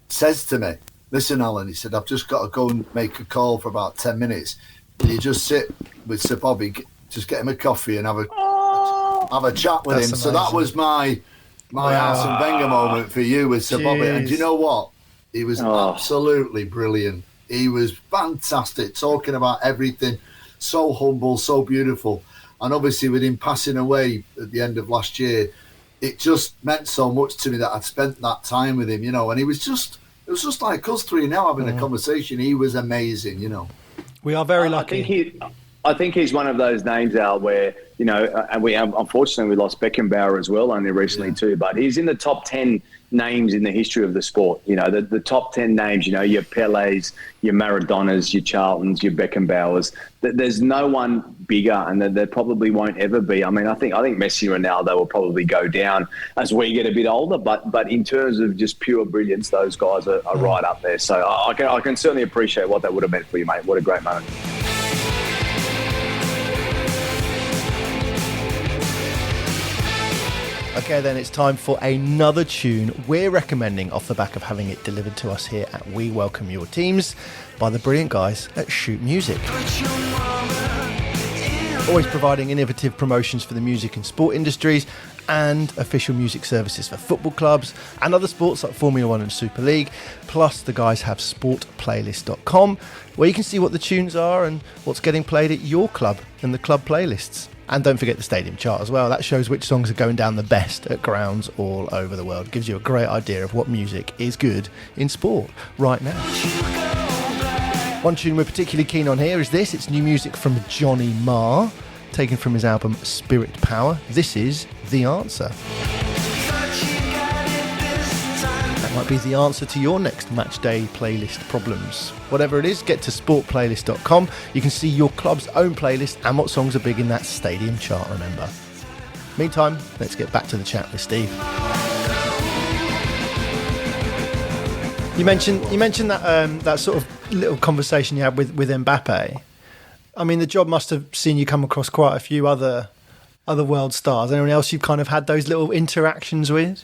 says to me, listen, Alan, he said, I've just got to go and make a call for about 10 minutes. Will you just sit with Sir Bobby, just get him a coffee and have a chat with him? Amazing. So that was my Arsene Wenger moment for you with Sir Bobby. And do you know what? He was absolutely brilliant. He was fantastic, talking about everything, so humble, so beautiful. And obviously with him passing away at the end of last year, it just meant so much to me that I'd spent that time with him, you know. And it was just like us three now having a conversation. He was amazing, you know. We are very lucky. I think he's one of those names, Al, where, you know, and we unfortunately we lost Beckenbauer as well only recently too, but he's in the top 10 names in the history of the sport. You know, the top 10 names, you know, your Pelés, your Maradonas, your Charltons, your Beckenbauers. There's no one bigger, and there probably won't ever be. I mean, I think Messi and Ronaldo will probably go down as we get a bit older, but in terms of just pure brilliance, those guys are right up there. So I can certainly appreciate what that would have meant for you, mate. What a great moment. Okay, then it's time for another tune we're recommending off the back of having it delivered to us here at We Welcome Your Teams by the brilliant guys at Shoot Music. Always providing innovative promotions for the music and sport industries and official music services for football clubs and other sports like Formula 1 and Super League. Plus, the guys have sportplaylist.com where you can see what the tunes are and what's getting played at your club and the club playlists. And don't forget the stadium chart as well. That shows which songs are going down the best at grounds all over the world. Gives you a great idea of what music is good in sport right now. One tune we're particularly keen on here is this. It's new music from Jonny Marr, taken from his album Spirit Power. This is The Answer. That might be the answer to your next matchday playlist problems. Whatever it is, get to sportplaylist.com. You can see your club's own playlist and what songs are big in that stadium chart, remember. Meantime, let's get back to the chat with Steve. You mentioned that sort of little conversation you had with Mbappe. I mean, the job must have seen you come across quite a few other world stars. Anyone else you've kind of had those little interactions with?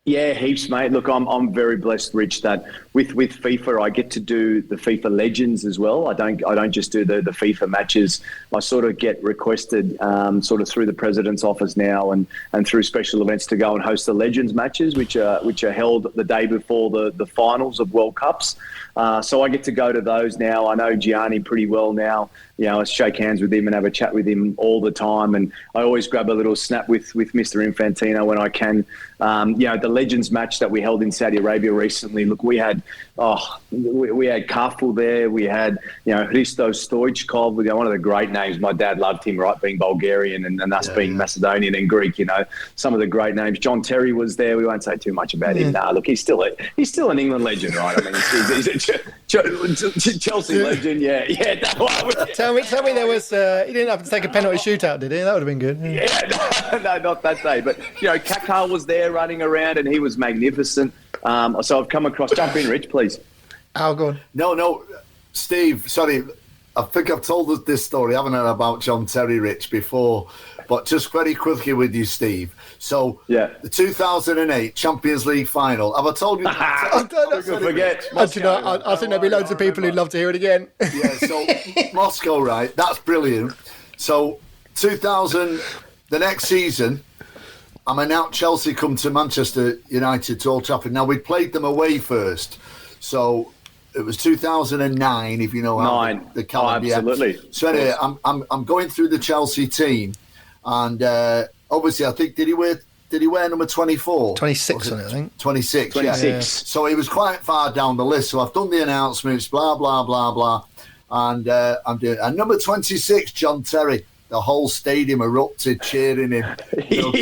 Yeah, heaps, mate. Look, I'm very blessed, Rich, that with FIFA I get to do the FIFA Legends as well. I don't just do the FIFA matches. I sort of get requested sort of through the President's office now and through special events to go and host the Legends matches, which are held the day before the finals of World Cups. So I get to go to those now. I know Gianni pretty well now. You know, I shake hands with him and have a chat with him all the time. And I always grab a little snap with Mr. Infantino when I can. You know, the Legends match that we held in Saudi Arabia recently, look, we had Kaful there. We had, you know, Hristo Stoichkov, one of the great names. My dad loved him, right, being Bulgarian and us being Macedonian and Greek, you know, some of the great names. John Terry was there. We won't say too much about him. Nah, look, he's still an England legend, right? I mean, he's a Chelsea legend, yeah. Tell me there was, he didn't have to take a penalty shootout, did he? That would have been good. Yeah, no, not that day. But, you know, Kaká was there running around and he was magnificent. So I've come across, jump in, Rich, please. Oh, go on. No, Steve, sorry. I think I've told this story, haven't I, about John Terry, Rich, before. But just very quickly with you, Steve. So, the 2008 Champions League final. Have I told you that? I forget. I think there'll be loads of people who'd love to hear it again. Yeah, so Moscow, right? That's brilliant. So, 2000, the next season, I'm announced Chelsea come to Manchester United to Old Trafford. Now, we played them away first. So, it was 2009, if you know how the calendar. Absolutely. So anyway, I'm going through the Chelsea team, and obviously, I think did he wear number 24? 26, I think. 26. 26. Yeah. So he was quite far down the list. So I've done the announcements, blah blah blah blah, and I'm doing. And number 26, John Terry. The whole stadium erupted cheering him. You know,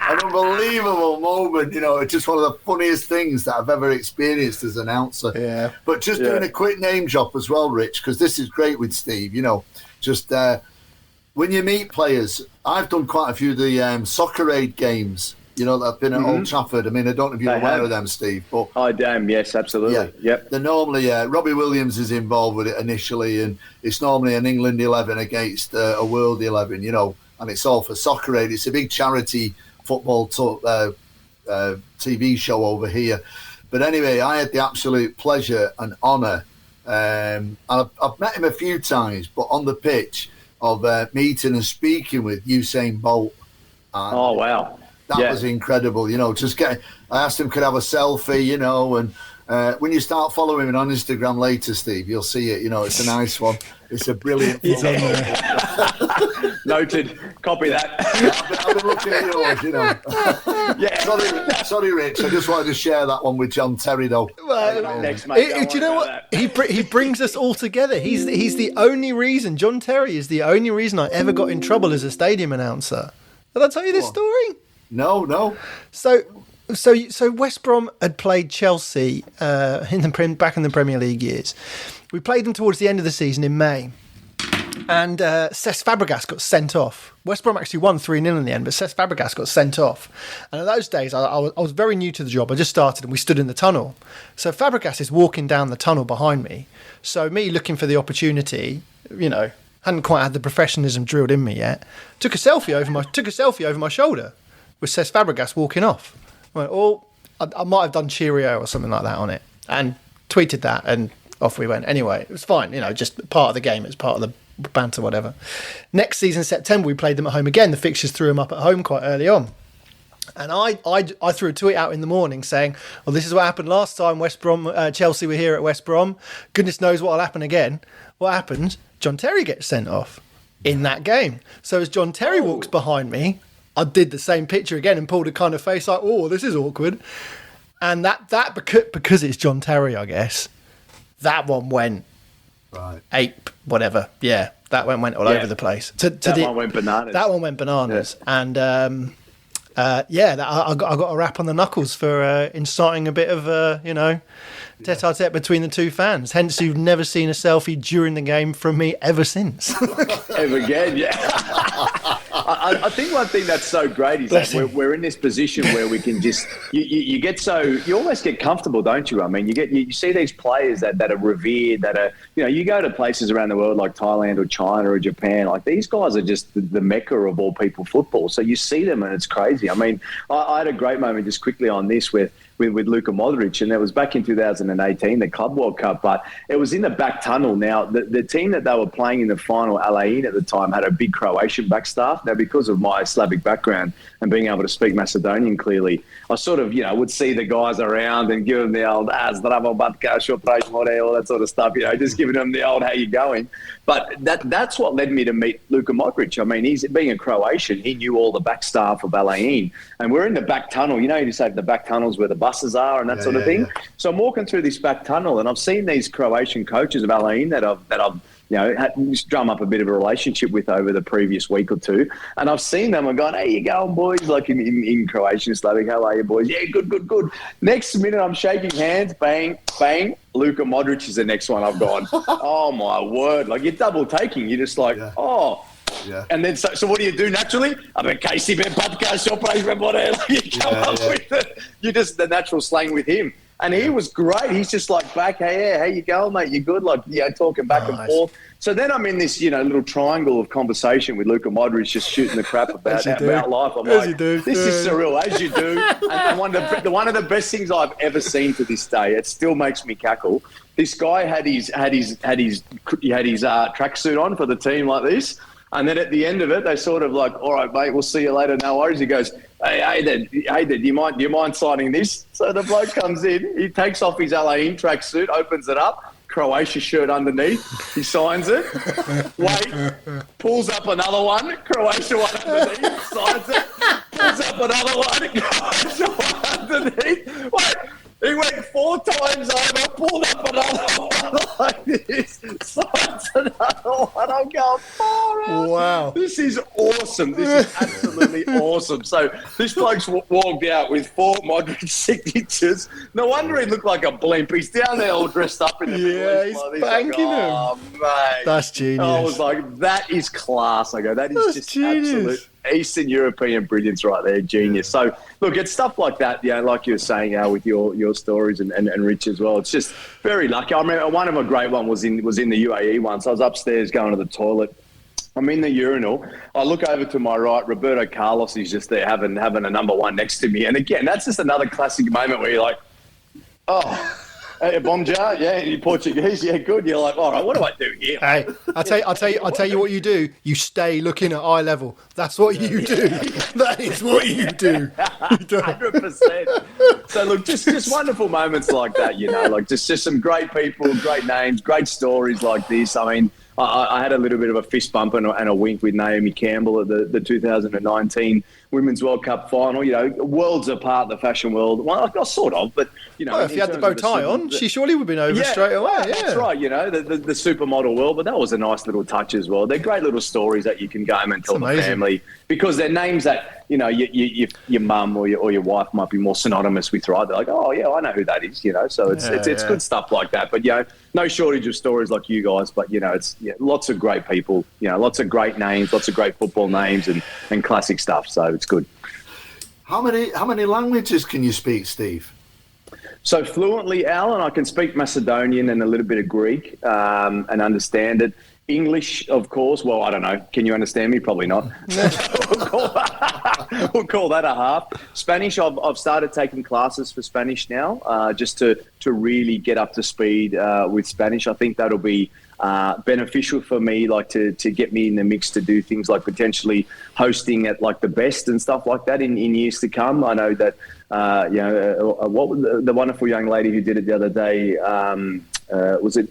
an unbelievable moment. It's just one of the funniest things that I've ever experienced as an announcer. Yeah. But just doing a quick name drop as well, Rich, because this is great with Steve. Just when you meet players, I've done quite a few of the Soccer Aid games. That have been at Old Trafford. I mean, I don't know if you're aware of them, Steve. But I am, yes, absolutely. Yeah, yep. They're normally, Robbie Williams is involved with it initially, and it's normally an England 11 against a World 11, and it's all for Soccer Aid. It's a big charity football TV show over here. But anyway, I had the absolute pleasure and honour, and I've met him a few times, but on the pitch, of meeting and speaking with Usain Bolt. Oh, wow. That was incredible, I asked him could I have a selfie, and when you start following him on Instagram later, Steve, you'll see it, it's a nice one. It's a brilliant Noted. Copy that. I've been looking at yours, Sorry, Rich, I just wanted to share that one with John Terry, though. Well, next, mate. do you know what? He brings us all together. He's the only reason, John Terry is the only reason I ever got in trouble as a stadium announcer. Did I tell you this story? No. So West Brom had played Chelsea back in the Premier League years. We played them towards the end of the season in May, and Cesc Fabregas got sent off. West Brom actually won 3-0 in the end, but Cesc Fabregas got sent off. And in those days, I was very new to the job. I just started, and we stood in the tunnel. So Fabregas is walking down the tunnel behind me. So me looking for the opportunity, hadn't quite had the professionalism drilled in me yet. Took a selfie over my shoulder with Cesc Fabregas walking off. I went, I might have done cheerio or something like that on it, and tweeted that, and off we went. Anyway, it was fine, just part of the game. It's part of the banter, whatever. Next season, September, we played them at home again. The fixtures threw them up at home quite early on. And I threw a tweet out in the morning saying, well, this is what happened last time West Brom, Chelsea were here at West Brom. Goodness knows what will happen again. What happens? John Terry gets sent off in that game. So as John Terry walks behind me, I did the same picture again and pulled a kind of face like, oh, this is awkward. And that because it's John Terry, I guess, that one went ape, whatever. Yeah, that one went all over the place. One went bananas. That one went bananas. Yeah. And I got a rap on the knuckles for inciting a bit of, tete-a-tete between the two fans. Hence, you've never seen a selfie during the game from me ever since. Ever again, yeah. I think one thing that's so great is that we're in this position where we can just you get you almost get comfortable, don't you? I mean, you see these players that are revered, that are you go to places around the world like Thailand or China or Japan, like these guys are just the mecca of all people football. So you see them and it's crazy. I mean, I had a great moment just quickly on this with Luka Modric, and that was back in 2018, the Club World Cup, but it was in the back tunnel. Now, the team that they were playing in the final, Alain at the time, had a big Croatian back staff. Now, because of my Slavic background and being able to speak Macedonian clearly, I sort of, would see the guys around and give them the old, zdravo, batka, šopraj, more, all that sort of stuff, just giving them the old, how you going? But that's what led me to meet Luka Modric. I mean, he's being a Croatian, he knew all the back staff of Alain, and we're in the back tunnel. You just have the back tunnels where the buses are and that sort of thing. Yeah. So I'm walking through this back tunnel, and I've seen these Croatian coaches of Alain that I've had drum up a bit of a relationship with over the previous week or two, and I've seen them and gone, "Hey, you going, boys?" Like in Croatian, Slavic, "How are you, boys?" "Yeah, good." Next minute, I'm shaking hands, bang, bang. Luka Modric is the next one. I've gone, oh my word! Like you're double taking. You're just like, oh. Yeah. And then, so what do you do naturally? I mean, Casey, you come up with it. You just the natural slang with him. And he was great. He's just like back, hey, how you going, mate? You good? Like, talking back and forth. So then I'm in this, little triangle of conversation with Luka Modric, just shooting the crap about life. I'm like, this is surreal, as you do. And one of the best things I've ever seen to this day, it still makes me cackle. This guy had his tracksuit on for the team like this. And then at the end of it, they sort of like, all right, mate, we'll see you later. No worries. He goes, hey, do you mind signing this? So the bloke comes in, he takes off his Alain tracksuit, opens it up, Croatia shirt underneath. He signs it. Wait, pulls up another one, Croatia one underneath, signs it. Pulls up another one, Croatia one underneath. Wait. He went 4 times over, pulled up another one like this, sides another one. I'm going far out. Wow. This is awesome. This is absolutely awesome. So this bloke's walked out with 4 Modric signatures. No wonder he looked like a blimp. He's down there all dressed up in the he's like this. banking him. Oh, mate. That's genius. I was like, that is class. I go, that is That's just genius. absolute Eastern European brilliance right there. Genius. So, look, it's stuff like that, like you were saying, with your stories and Rich as well. It's just very lucky. I remember one of my great one was in the UAE once. I was upstairs going to the toilet. I'm in the urinal. I look over to my right. Roberto Carlos is just there having a number one next to me. And again, that's just another classic moment where you're like, oh, hey, bomb jar, yeah, in Portuguese, yeah, good. You're like, all right, what do I do here? Hey, I'll tell you what you do. You stay looking at eye level. That's what you do. That is what you do. 100%. So look, just wonderful moments like that, like just some great people, great names, great stories like this. I mean, I had a little bit of a fist bump and a wink with Naomi Campbell at the 2019 Women's World Cup final. Worlds apart, the fashion world. Well, sort of, but Well, if you had the bow tie on, she surely would have been over straight away. Yeah, that's right. The supermodel world, but that was a nice little touch as well. They're great little stories that you can go home and tell the family because they're names that your mum or your wife might be more synonymous with, right? They're like, oh yeah, I know who that is. So it's good stuff like that. But no shortage of stories like you guys. But it's lots of great people. Lots of great names, lots of great football names and classic stuff. So it's good. How many languages can you speak, Steve? So fluently, Alan, I can speak Macedonian and a little bit of Greek and understand it. English, of course. Well, I don't know. Can you understand me? Probably not. We'll call that a half. Spanish, I've started taking classes for Spanish now, just to really get up to speed with Spanish. I think that'll be beneficial for me, like to get me in the mix to do things like potentially hosting at like the best and stuff like that in years to come. I know that what was the wonderful young lady who did it the other day? Was it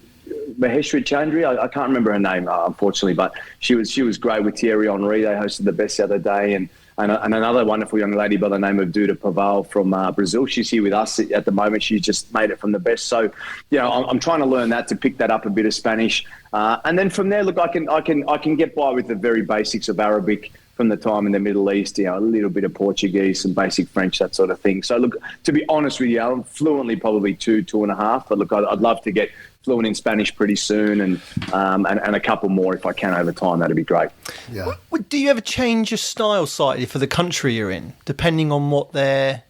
Maheshwari Chandri? I can't remember her name, unfortunately, but she was great with Thierry Henry. They hosted the best the other day, and another wonderful young lady by the name of Duda Paval from Brazil. She's here with us at the moment. She's just made it from the best. So, I'm trying to learn that, to pick that up a bit of Spanish, and then from there, look, I can get by with the very basics of Arabic from the time in the Middle East. A little bit of Portuguese, some basic French, that sort of thing. So, look, to be honest with you, Alan, fluently probably 2.5. But look, I'd love to get fluent in Spanish pretty soon, and a couple more if I can over time. That'd be great. Yeah. Do you ever change your style slightly for the country you're in, depending on what they're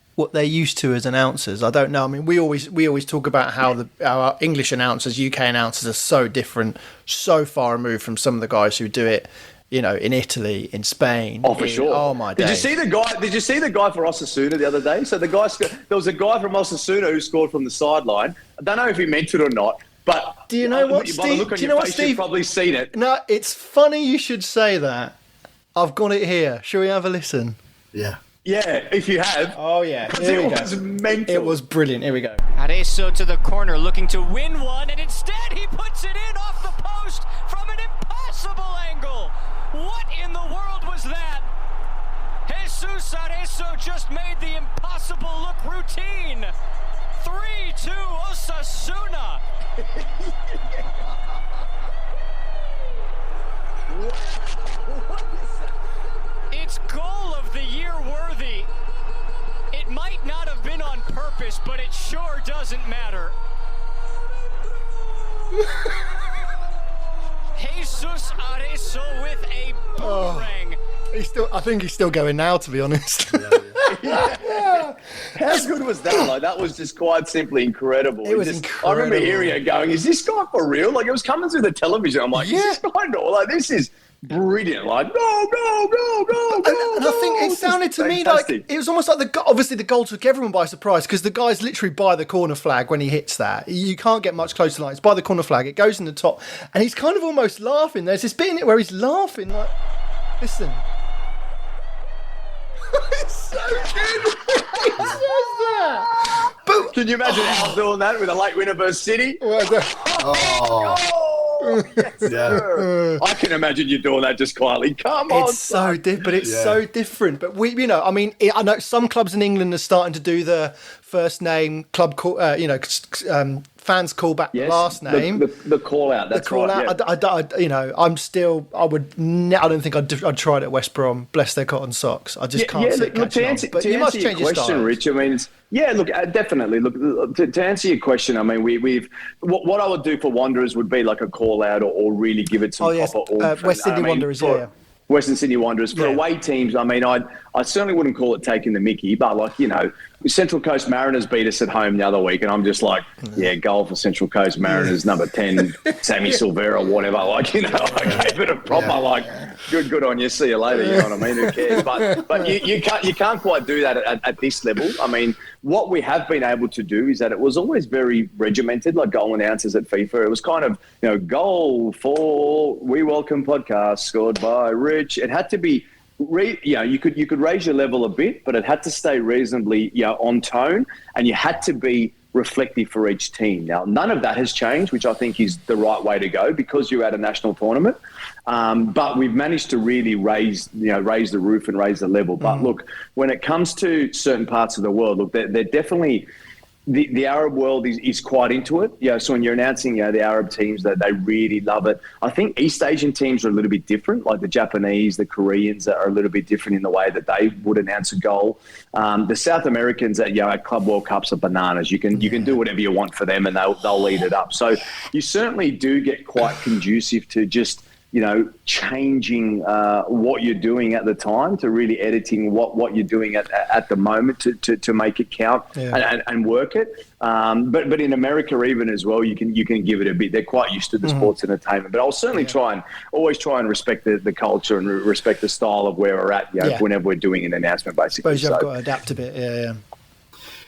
used to as announcers? I don't know. I mean, we always talk about how our English announcers, UK announcers, are so different, so far removed from some of the guys who do it, in Italy, in Spain. Oh, for sure. Oh my days. Did you see the guy for Osasuna the other day? So there was a guy from Osasuna who scored from the sideline. I don't know if he meant it or not. But do you know what, Steve? You've probably seen it. No, it's funny you should say that. I've got it here. Shall we have a listen? Yeah. Yeah, if you have. Oh, yeah. Here it was mental. It was brilliant. Here we go. Arezzo to the corner, looking to win one, and instead he puts it in off the post from an impossible angle. What in the world was that? Jesus Arezzo just made the impossible look routine. 3-2 Osasuna. It's goal of the year worthy. It might not have been on purpose, but it sure doesn't matter. Jesus Arezzo with a boomerang. I think he's still going now, to be honest. Yeah. How good was that? Like, that was just quite simply incredible. It was incredible. I remember hearing it going, is this guy for real? Like, it was coming through the television. I'm like, is this guy no? Like, this is brilliant. Like, go. And I think it sounded to me like it was almost like obviously the goal took everyone by surprise, because the guy's literally by the corner flag when he hits that. You can't get much closer than that. It's by the corner flag. It goes in the top, and he's kind of almost laughing. There's this bit in it where he's laughing. Like, listen. It's so good. He says that. But can you imagine Al doing that with a late winner versus City? Oh. Yes, sir. I can imagine you doing that just quietly. Come on, It's so so different. But I know some clubs in England are starting to do the first name club call. Fans call back the last name. The call out. That's right. Yeah. I don't think I'd try it at West Brom. Bless their cotton socks. I just can't see it catching on. But you must change your question, Rich. I mean, definitely. Look, to answer your question, I mean, we've what I would do for Wanderers would be like a call out or really give it some proper. West Sydney Wanderers, yeah. Western Sydney Wanderers. For away teams, I mean, I certainly wouldn't call it taking the mickey, but Central Coast Mariners beat us at home the other week, and I'm just like, goal for Central Coast Mariners, number 10, Sammy Silvera, whatever. I gave it a proper, good on you, see you later, you know what I mean, who cares? But you can't quite do that at this level. I mean, what we have been able to do is that it was always very regimented, like goal announcers at FIFA. It was kind of, goal for We Welcome podcast scored by Rich. It had to be, you could raise your level a bit, but it had to stay reasonably on tone, and you had to be reflective for each team. Now, none of that has changed, which I think is the right way to go because you're at a national tournament. But we've managed to really raise the roof and raise the level. But look, when it comes to certain parts of the world, look, they're definitely. The Arab world is quite into it. So when you're announcing, the Arab teams, that they really love it. I think East Asian teams are a little bit different, like the Japanese, the Koreans are a little bit different in the way that they would announce a goal. The South Americans at Club World Cups are bananas. You can do whatever you want for them and they'll eat it up. So you certainly do get quite conducive to just changing what you're doing at the time, to really editing what you're doing at the moment to make it count and work it. But in America even as well, you can give it a bit. They're quite used to the sports entertainment. But I'll certainly always try and respect the culture and respect the style of where we're at. Whenever we're doing an announcement, basically. Suppose you've got to adapt a bit.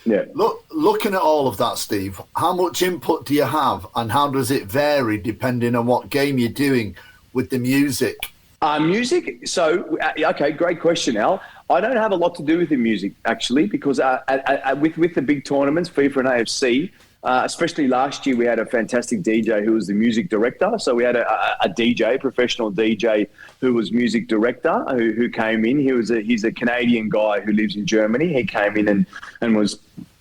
Yeah. Looking at all of that, Steve, how much input do you have, and how does it vary depending on what game you're doing? With the music? Music? So, okay, great question, Al. I don't have a lot to do with the music, actually, because with the big tournaments, FIFA and AFC, especially last year, we had a fantastic DJ who was the music director. So we had a DJ, professional DJ, who was music director, who came in. He's a Canadian guy who lives in Germany. He came in and was...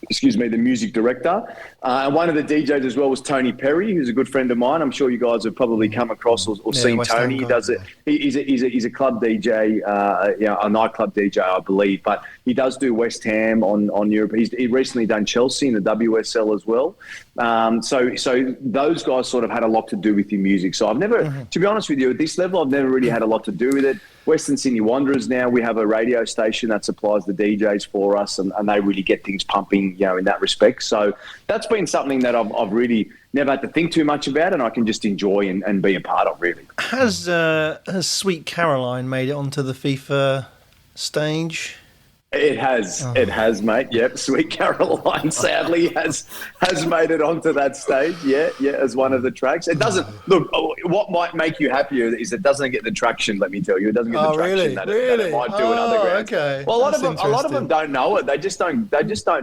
the music director. And one of the DJs as well was Tony Perry, who's a good friend of mine. I'm sure you guys have probably come across or seen Tony. He does it. He's a club DJ, a nightclub DJ, I believe. But he does do West Ham on Europe. He's recently done Chelsea in the WSL as well. So those guys sort of had a lot to do with your music. So I've never, to be honest with you, at this level, I've never really had a lot to do with it. Western Sydney Wanderers now, we have a radio station that supplies the DJs for us, and they really get things pumping, in that respect. So that's been something that I've really never had to think too much about, and I can just enjoy and be a part of, really. Has Sweet Caroline made it onto the FIFA stage? It has, mate. Yep, Sweet Caroline sadly has made it onto that stage. Yeah, as one of the tracks. It doesn't look. What might make you happier is it doesn't get the traction. Let me tell you, it doesn't get the traction that it might do in other grounds. Okay. Well, a lot of them don't know it. They just don't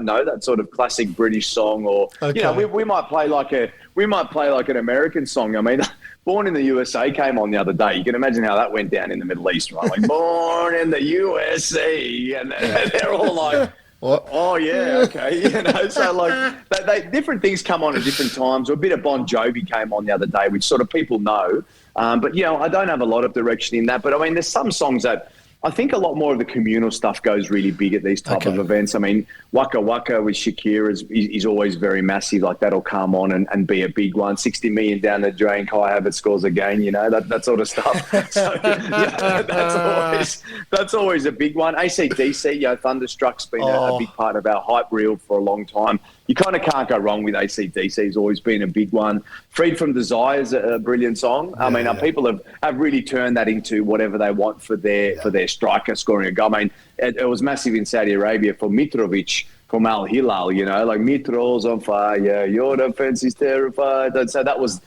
know that sort of classic British song, or we might play like an American song. I mean. Born in the USA came on the other day. You can imagine how that went down in the Middle East, right? Like, Born in the USA. And they're all like, what? Oh, yeah, okay. So like different things come on at different times. Or a bit of Bon Jovi came on the other day, which sort of people know. But, I don't have a lot of direction in that. But, I mean, there's some songs that I think a lot more of the communal stuff goes really big at these type of events. I mean, Waka Waka with Shakira is always very massive. Like, that'll come on and be a big one. 60 million down the drain, Kai Havertz scores again, that sort of stuff. So, that's always a big one. AC/DC, Thunderstruck's been a big part of our hype reel for a long time. You kind of can't go wrong with AC/DC. It's always been a big one. Freed from Desire is a brilliant song. I mean, people have really turned that into whatever they want for their striker scoring a goal. I mean, it was massive in Saudi Arabia for Mitrovic from Al Hilal. Like Mitro's on fire, your defense is terrified. And so that was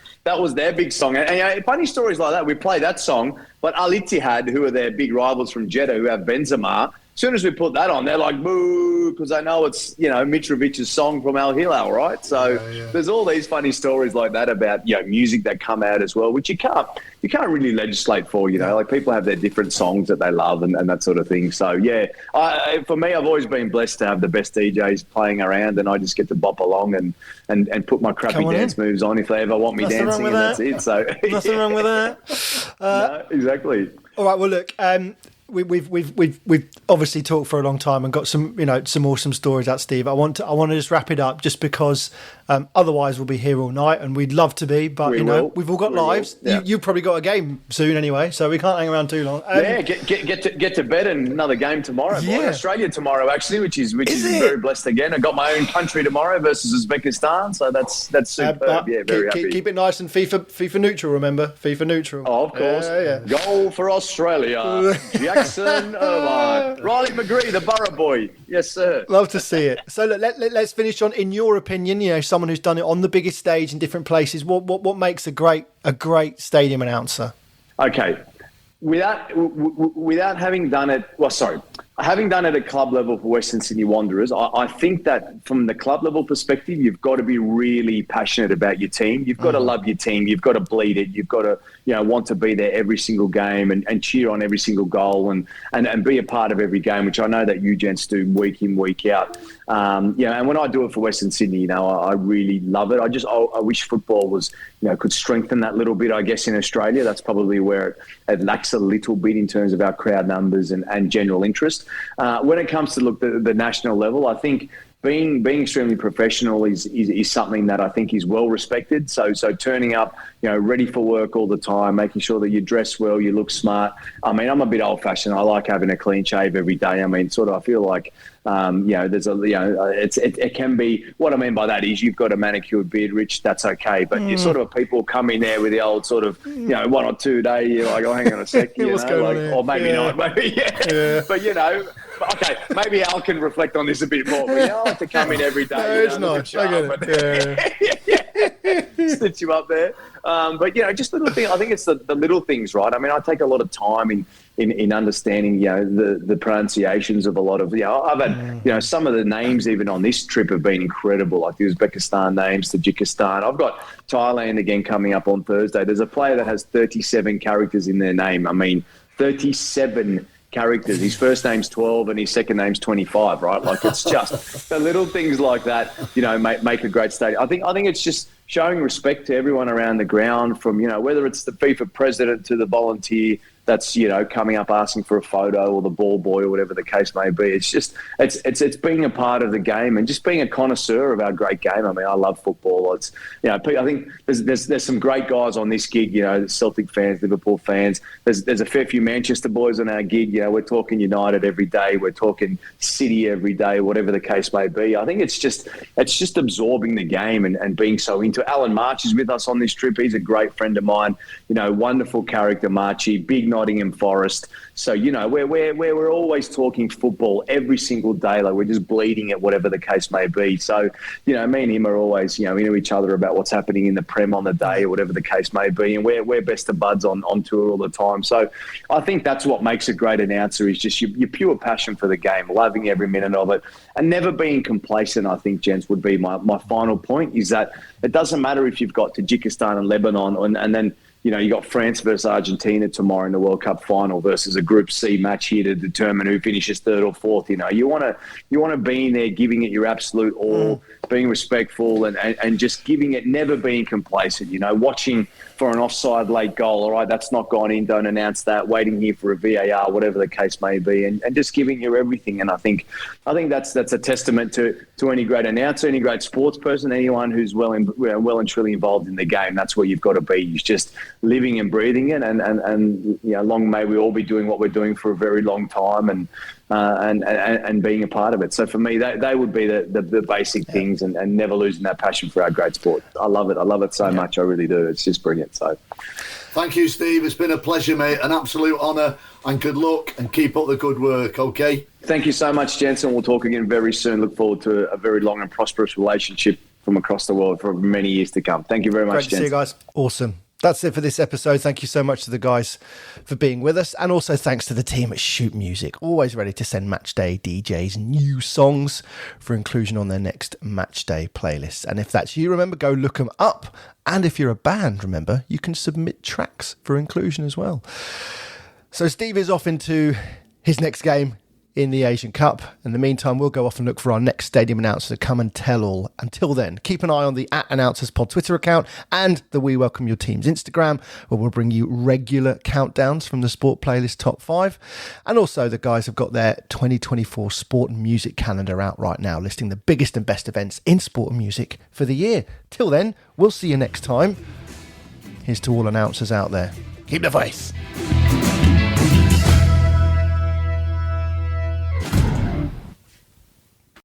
their big song. And funny stories like that. We play that song, but Al Ittihad, who are their big rivals from Jeddah, who have Benzema, soon as we put that on, they're like, boo, because they know it's, Mitrovic's song from Al Hilal, right? So there's all these funny stories like that about, music that come out as well, which you can't really legislate for, like people have their different songs that they love and that sort of thing. So, for me, I've always been blessed to have the best DJs playing around, and I just get to bop along and put my crappy dance moves on if they ever want me dancing, and that's it. So nothing wrong with that. No, exactly. All right. Well, look, we've obviously talked for a long time and got some awesome stories out, Steve. I want to just wrap it up, just because otherwise we'll be here all night, and we'd love to be, but we've all got lives. Yeah. You've probably got a game soon anyway, so we can't hang around too long. Get to bed and another game tomorrow. Yeah. Australia tomorrow, actually, which is very blessed again. I got my own country tomorrow versus Uzbekistan, so that's superb. Very happy. Keep it nice and FIFA neutral. Remember, FIFA neutral. Oh, of course. Goal for Australia. Jackson Irvine. Riley McGree, the Borough boy. Yes, sir. Love to see it. So let's finish on, in your opinion, someone who's done it on the biggest stage in different places. What makes a great stadium announcer? Okay. Without having done it, having done it at club level for Western Sydney Wanderers, I think that from the club level perspective, you've got to be really passionate about your team. You've got to love your team. You've got to bleed it. You've got to, want to be there every single game and cheer on every single goal and be a part of every game, which I know that you gents do week in, week out. And when I do it for Western Sydney, I really love it. I wish football was, could strengthen that little bit, I guess, in Australia. That's probably where it lacks a little bit in terms of our crowd numbers and general interest. When it comes to the national level, I think being extremely professional is something that I think is well respected. So turning up, ready for work all the time, making sure that you dress well, you look smart. I mean, I'm a bit old fashioned. I like having a clean shave every day. I mean, I feel like, it can be, what I mean by that is you've got a manicured beard, Rich, that's okay. But you sort of people come in there with the old sort of, 1 or 2 day, you're like, oh, hang on a sec, or maybe not, maybe, But, okay, maybe Al can reflect on this a bit more. But I like to come in every day. No, it's nice. I get it. Stitch you up there. But just little things. I think it's the little things, right? I mean, I take a lot of time in understanding, the pronunciations of a lot of, I've had, some of the names even on this trip have been incredible, like the Uzbekistan names, Tajikistan. I've got Thailand again coming up on Thursday. There's a player that has 37 characters in their name. I mean, 37 characters. His first name's 12 and his second name's 25, right? Like, it's just the little things like that, make a great stadium. I think it's just showing respect to everyone around the ground, from, whether it's the FIFA president to the volunteer that's, coming up asking for a photo, or the ball boy, or whatever the case may be. It's just, it's being a part of the game and just being a connoisseur of our great game. I mean, I love football. It's, I think there's some great guys on this gig, Celtic fans, Liverpool fans. There's a fair few Manchester boys on our gig. We're talking United every day. We're talking City every day, whatever the case may be. I think it's just absorbing the game and being so into it. Alan March is with us on this trip. He's a great friend of mine. Wonderful character, Marchy, big Nottingham Forest. So, we're always talking football every single day. Like, we're just bleeding it, whatever the case may be. So, me and him are always, into each other about what's happening in the Prem on the day, or whatever the case may be. And we're best of buds on tour all the time. So I think that's what makes a great announcer, is just your pure passion for the game, loving every minute of it, and never being complacent. I think, gents, would be my final point, is that it doesn't matter if you've got Tajikistan and Lebanon and then, you got France versus Argentina tomorrow in the World Cup final, versus a Group C match here to determine who finishes third or fourth. You want to be in there, giving it your absolute all, being respectful and just giving it, never being complacent. Watching for an offside late goal. All right, that's not gone in. Don't announce that. Waiting here for a VAR, whatever the case may be, and just giving you everything. And I think that's a testament to any great announcer, any great sports person, anyone who's well and truly involved in the game. That's where you've got to be. You're just living and breathing it, and long may we all be doing what we're doing for a very long time, and being a part of it. So for me, they would be the basic things, and never losing that passion for our great sport. I love it so much. I really do. It's just brilliant. So thank you, Steve. It's been a pleasure, mate. An absolute honour, and good luck, and keep up the good work. Okay. Thank you so much, Jensen. We'll talk again very soon. Look forward to a very long and prosperous relationship from across the world for many years to come. Thank you very much, Jensen. Great to see you guys. Awesome. That's it for this episode. Thank you so much to the guys for being with us. And also thanks to the team at Shoot Music, always ready to send Matchday DJs new songs for inclusion on their next Matchday playlist. And if that's you, remember, go look them up. And if you're a band, remember, you can submit tracks for inclusion as well. So Steve is off into his next game in the Asian Cup. In the meantime, we'll go off and look for our next stadium announcer to come and tell all. Until then, keep an eye on the @AnnouncersPod Twitter account and the We Welcome Your Team's Instagram, where we'll bring you regular countdowns from the Sport Playlist Top 5. And also, the guys have got their 2024 Sport and Music calendar out right now, listing the biggest and best events in sport and music for the year. Till then, we'll see you next time. Here's to all announcers out there. Keep the faith.